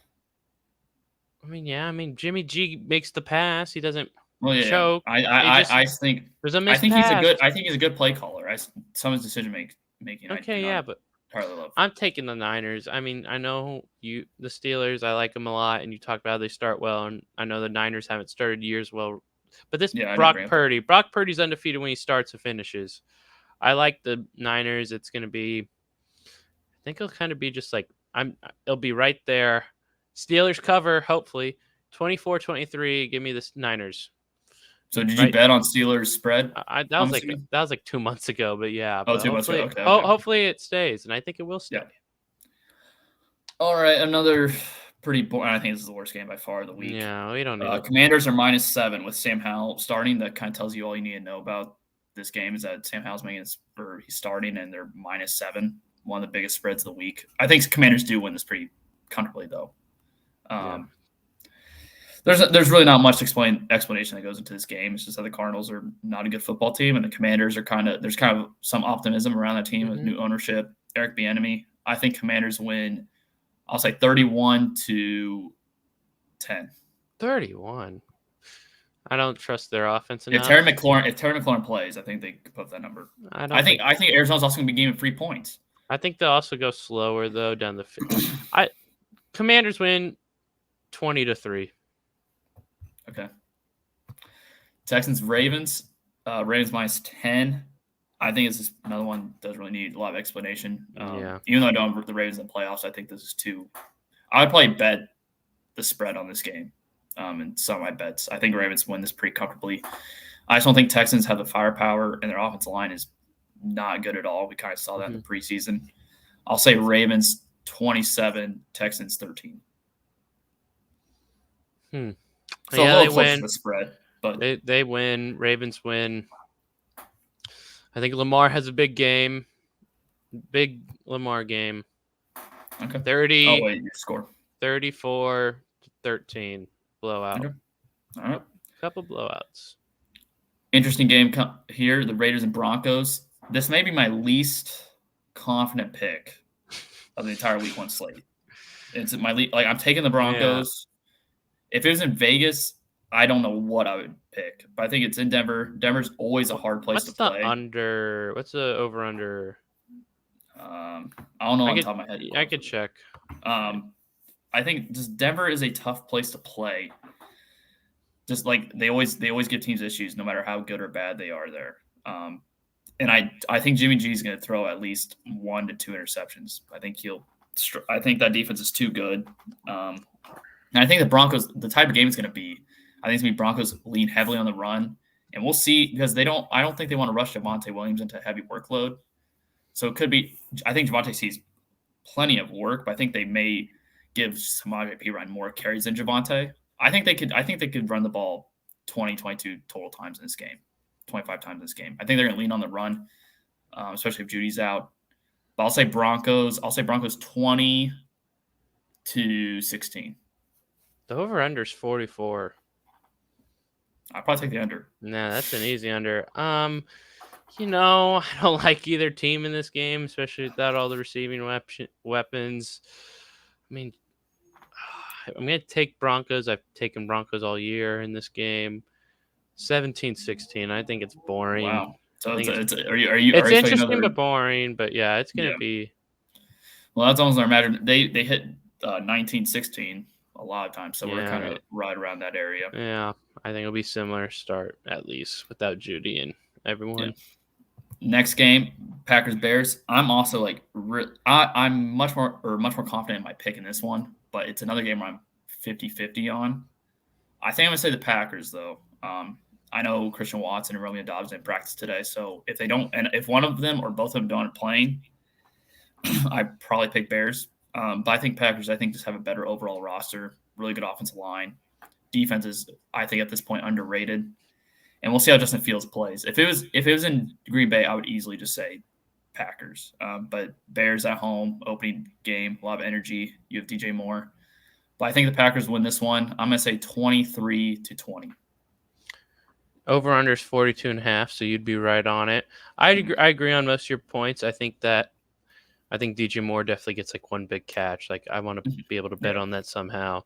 Jimmy G makes the pass. He doesn't choke. I think there's a missed I think pass. he's a good play caller. Some of his decision making. Okay, but I'm taking the Niners. I know the Steelers. I like them a lot, and you talk about how they start well, and I know the Niners haven't started years well. But this Brock Purdy's undefeated when he starts and finishes. I like the Niners. It's going to be, I think it'll kind of be just like it'll be right there. Steelers cover, hopefully. 24-23. Give me the Niners. So did you bet on Steelers spread? That was like 2 months ago, but yeah. Oh, 2 months ago. Okay. Hopefully it stays, and I think it will stay. Yeah. All right, another pretty boring. I think this is the worst game by far of the week. Yeah, we don't need Commanders are -7 with Sam Howell starting. That kind of tells you all you need to know about this game is that Sam Howell's he's starting, and they're -7. One of the biggest spreads of the week. I think Commanders do win this pretty comfortably, though. There's really not much explanation that goes into this game. It's just that the Cardinals are not a good football team, and the Commanders are there's kind of some optimism around that team with new ownership. Eric Bieniemy. I think Commanders win. I'll say 31-10. 31. I don't trust their offense enough. If Terry McLaurin plays, I think they could put that number. I think Arizona's also going to be giving 3 points. I think they'll also go slower though down the field. Commanders win 20-3. Okay. Texans Ravens. Ravens -10. I think this is another one that doesn't really need a lot of explanation. Even though I don't have the Ravens in the playoffs, I think this is too. I would probably bet the spread on this game in some of my bets. I think Ravens win this pretty comfortably. I just don't think Texans have the firepower, and their offensive line is not good at all. We kind of saw that in the preseason. I'll say Ravens 27, Texans 13. So a Yeah, little they closer to win. the spread, but They win. Ravens win. I think Lamar has a big game. Big Lamar game. okay. 30, Oh, wait, your score. 34-13 blowout. Okay. All right. Couple blowouts. Interesting game here, the Raiders and Broncos. This may be my least confident pick of the entire Week 1 slate. It's my like I'm taking the Yeah. Broncos. If it was in Vegas, I don't know what I would pick, but I think it's in Denver. Denver's always a hard place to What's the play. under? What's the over under? I don't know on top of my head. I could check. I think just Denver is a tough place to play. Just like they always give teams issues, no matter how good or bad they are there. And I think Jimmy G is going to throw at least 1 to 2 interceptions. I think that defense is too good. And I think the Broncos, the type of game it's going to be, I think it's going to be Broncos lean heavily on the run, and we'll see because I don't think they want to rush Javonte Williams into heavy workload. So it could be. I think Javonte sees plenty of work, but I think they may give Samaje Perine more carries than Javonte. I think they could run the ball 20, 22 total times in this game, 25 times in this game. I think they're going to lean on the run, especially if Judy's out. But I'll say Broncos 20 to 16. The over under is 44. I'll probably take the under. Nah, that's an easy under. I don't like either team in this game, especially without all the receiving weapons. I mean, I'm going to take Broncos. I've taken Broncos all year in this game. 17-16. I think it's boring. Wow. So it's interesting but boring. But yeah, it's going to be. Well, that's almost our imagine. They hit 19-16 a lot of times, so we're kind of right around that area. Yeah, I think it'll be similar start at least without Judy and everyone. Yeah. Next game, Packers Bears. I'm also I'm much more confident in my pick in this one, but it's another game where I'm 50-50 on. I think I'm gonna say the Packers though. I know Christian Watson and Romeo Dobbs didn't practice today, so if they don't, and if one of them or both of them don't playing, I probably pick Bears. But I think Packers. I think just have a better overall roster, really good offensive line, defense is I think at this point underrated. And we'll see how Justin Fields plays. If it was in Green Bay, I would easily just say Packers. But Bears at home, opening game, a lot of energy. You have DJ Moore. But I think the Packers win this one. I'm going to say 23-20. Over under is 42.5, so you'd be right on it. I agree on most of your points. I think DJ Moore definitely gets like one big catch. Like I want to be able to bet on that somehow.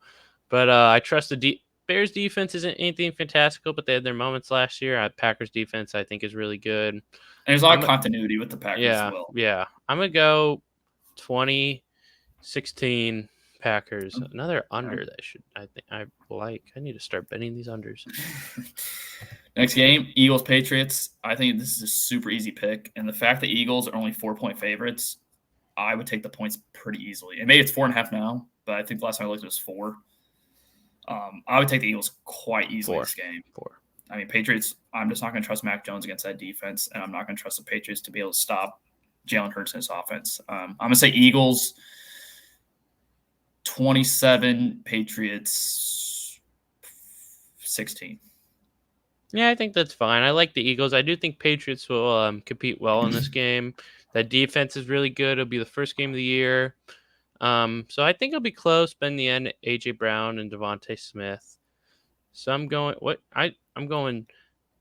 But I trust the Bears defense isn't anything fantastical, but they had their moments last year. Packers defense, I think, is really good. And there's a lot of continuity with the Packers as well. Yeah. I'm going to go 20-16 Packers. Another under that I need to start betting these unders. Next game, Eagles-Patriots. I think this is a super easy pick. And the fact that Eagles are only 4-point favorites, I would take the points pretty easily. And maybe it's 4.5 now, but I think the last time I looked it was 4. I would take the Eagles quite easily in this game. 4. I mean, Patriots, I'm just not going to trust Mac Jones against that defense, and I'm not going to trust the Patriots to be able to stop Jalen Hurts in his offense. I'm going to say Eagles 27, Patriots 16. Yeah, I think that's fine. I like the Eagles. I do think Patriots will compete well in this game. That defense is really good. It'll be the first game of the year. So I think it'll be close, but in the end, AJ Brown and Devontae Smith. So I'm going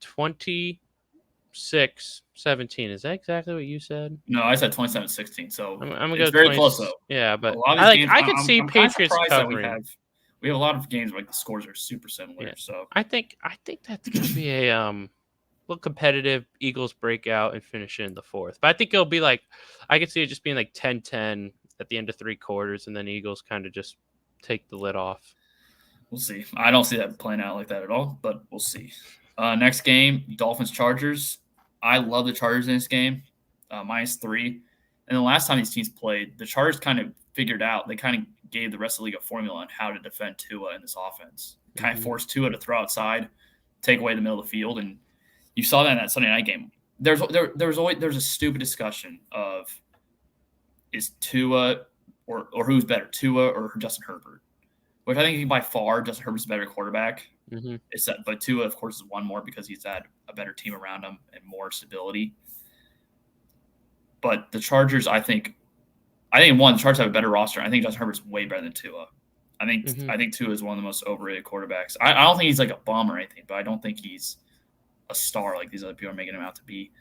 26-17. Is that exactly what you said? No, I said 27-16. So I'm gonna it's go very close though. Yeah, but I could see Patriots covering. We have a lot of games where the scores are super similar. Yeah. So I think that's gonna be a little competitive. Eagles break out and finish in the fourth. But I think it'll be like I could see it just being like 10-10 at the end of 3 quarters, and then Eagles kind of just take the lid off. We'll see. I don't see that playing out like that at all, but we'll see. Next game, Dolphins-Chargers. I love the Chargers in this game, -3. And the last time these teams played, the Chargers kind of figured out, they kind of gave the rest of the league a formula on how to defend Tua in this offense. Kind of forced Tua to throw outside, take away the middle of the field, and you saw that in that Sunday night game. There's a stupid discussion of is Tua or who's better, Tua or Justin Herbert? Which I think by far Justin Herbert's a better quarterback. Mm-hmm. But Tua, of course, is one more because he's had a better team around him and more stability. But the Chargers, I think the Chargers have a better roster. I think Justin Herbert's way better than Tua. I think Tua is one of the most overrated quarterbacks. I don't think he's like a bum or anything, but I don't think he's a star like these other people are making him out to be.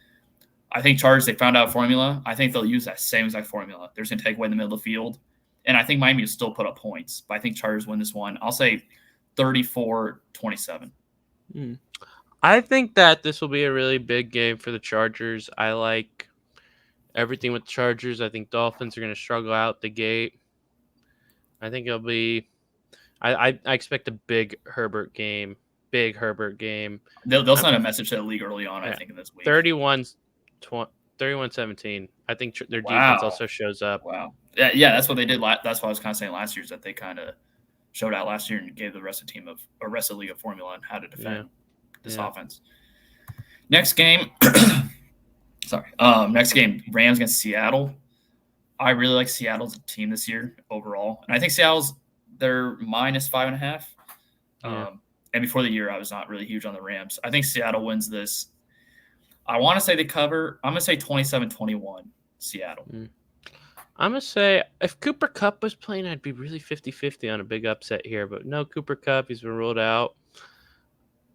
I think Chargers, they found out a formula. I think they'll use that same exact formula. They're just going to take away the middle of the field. And I think Miami will still put up points. But I think Chargers win this one. I'll say 34-27. I think that this will be a really big game for the Chargers. I like everything with the Chargers. I think Dolphins are going to struggle out the gate. I think it'll be I expect a big Herbert game. They'll send a message to the league early on, I think, in this week. 31-17. I think their defense also shows up. Wow. Yeah, that's what they did. That's what I was kind of saying last year, is that they kind of showed out last year and gave the rest of the league a formula on how to defend this offense. Next game, Rams against Seattle. I really like Seattle as a team this year overall, and I think they're -5.5. And before the year, I was not really huge on the Rams. I think Seattle wins this. I want to say they cover. I'm going to say 27-21 Seattle. I'm going to say if Cooper Kupp was playing, I'd be really 50-50 on a big upset here. But no, Cooper Kupp, he's been ruled out.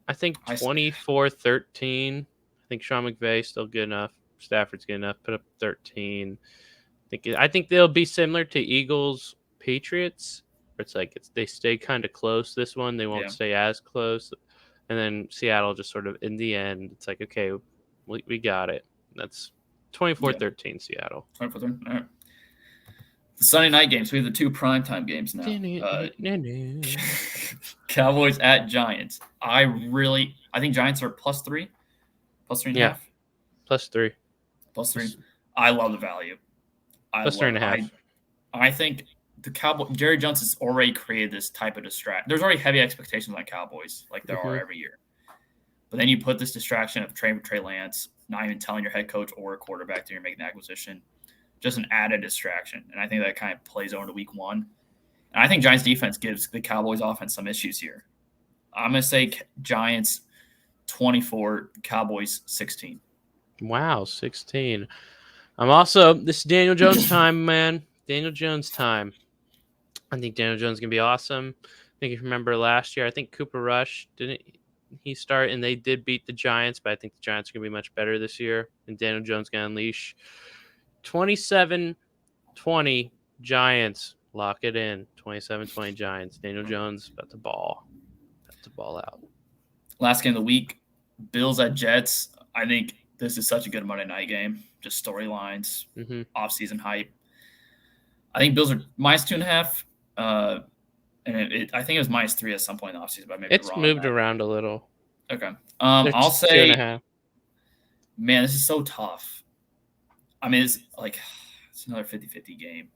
I think 24-13. I think Sean McVay's still good enough. Stafford's good enough. Put up 13. I think they'll be similar to Eagles Patriots. Where it's like they stay kind of close this one. They won't stay as close. And then Seattle just sort of in the end, it's like, okay, we got it. That's 24-13 Seattle. 24-13. All right. The Sunday night games. We have the two primetime games now. Cowboys at Giants. I think Giants are +3. +3.5. +3. +3. I love the value. +3.5. I think the Cowboys, Jerry Jones has already created this type of distraction. There's already heavy expectations on Cowboys, like there are every year. But then you put this distraction of Trey Lance, not even telling your head coach or a quarterback that you're making the acquisition, just an added distraction. And I think that kind of plays over to week one. And I think Giants defense gives the Cowboys offense some issues here. I'm going to say Giants 24, Cowboys 16. Wow, 16. This is Daniel Jones time, man. Daniel Jones time. I think Daniel Jones is going to be awesome. I think if you remember last year, I think Cooper Rush, didn't he start? And they did beat the Giants, but I think the Giants are going to be much better this year. And Daniel Jones going to unleash 27-20 Giants. Lock it in. 27-20 Giants. Daniel Jones about to ball out. Last game of the week, Bills at Jets. I think this is such a good Monday night game. Just storylines, off-season hype. I think Bills are -2.5. And I think it was -3 at some point in the offseason, but maybe it's moved around a little. Okay. I'll say 2.5. Man, this is so tough. I mean, it's another 50-50 game.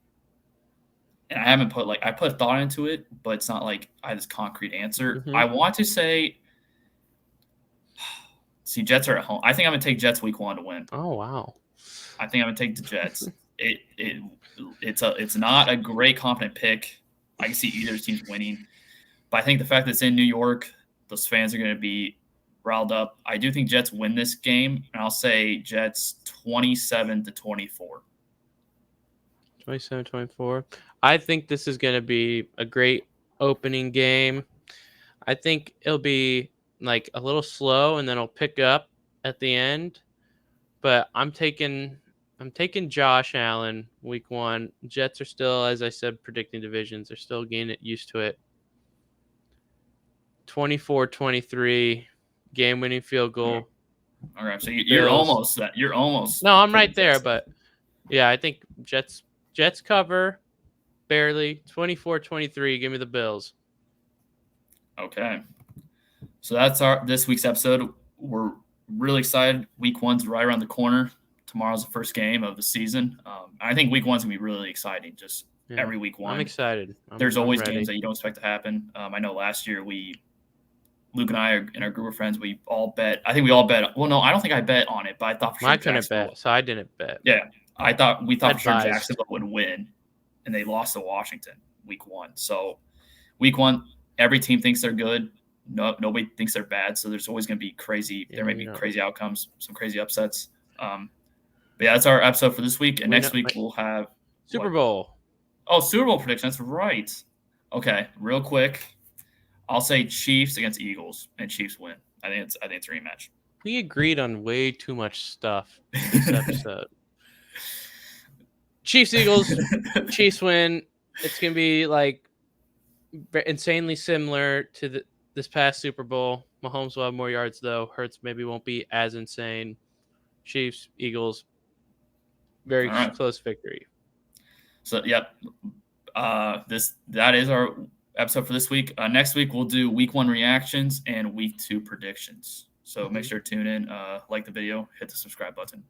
And I put thought into it, but it's not like I have this concrete answer. I want to say, Jets are at home. I think I'm going to take Jets week 1 to win. Oh, wow. I think I'm going to take the Jets. It's not a great confident pick. I can see either team's winning. But I think the fact that it's in New York, those fans are going to be riled up. I do think Jets win this game, and I'll say Jets 27-24. 27-24. I think this is going to be a great opening game. I think it'll be like a little slow, and then it'll pick up at the end. But I'm taking Josh Allen week 1. Jets are still, as I said, predicting divisions. They're still getting used to it. 24-23, game-winning field goal. All right, so you're almost that. You're almost. No, I'm right there, but yeah, I think Jets cover barely. 24-23. Give me the Bills. Okay, so that's this week's episode. We're really excited. Week 1's right around the corner. Tomorrow's the first game of the season. I think week 1's going to be really exciting, every week 1. I'm excited. There's always games that you don't expect to happen. I know last year Luke and I, and our group of friends, we all bet. I think we all bet. Well, no, I don't think I bet on it, but I thought for sure I couldn't bet, so I didn't bet. Yeah, we thought for sure Jacksonville would win. and they lost to Washington week 1. So week 1, every team thinks they're good. No, nobody thinks they're bad. So there's always going to be crazy. There may be crazy outcomes, some crazy upsets. But yeah, that's our episode for this week. And next week we'll have Super Bowl. Oh, Super Bowl prediction. That's right. Okay, real quick. I'll say Chiefs against Eagles, and Chiefs win. I think it's a rematch. We agreed on way too much stuff this episode. Chiefs, Eagles, Chiefs win. It's gonna be like insanely similar to this past Super Bowl. Mahomes will have more yards though. Hurts maybe won't be as insane. Chiefs, Eagles, very close victory. So yep, that is our episode for this week. Next week we'll do week 1 reactions and week 2 predictions. So make sure to tune in, like the video, hit the subscribe button.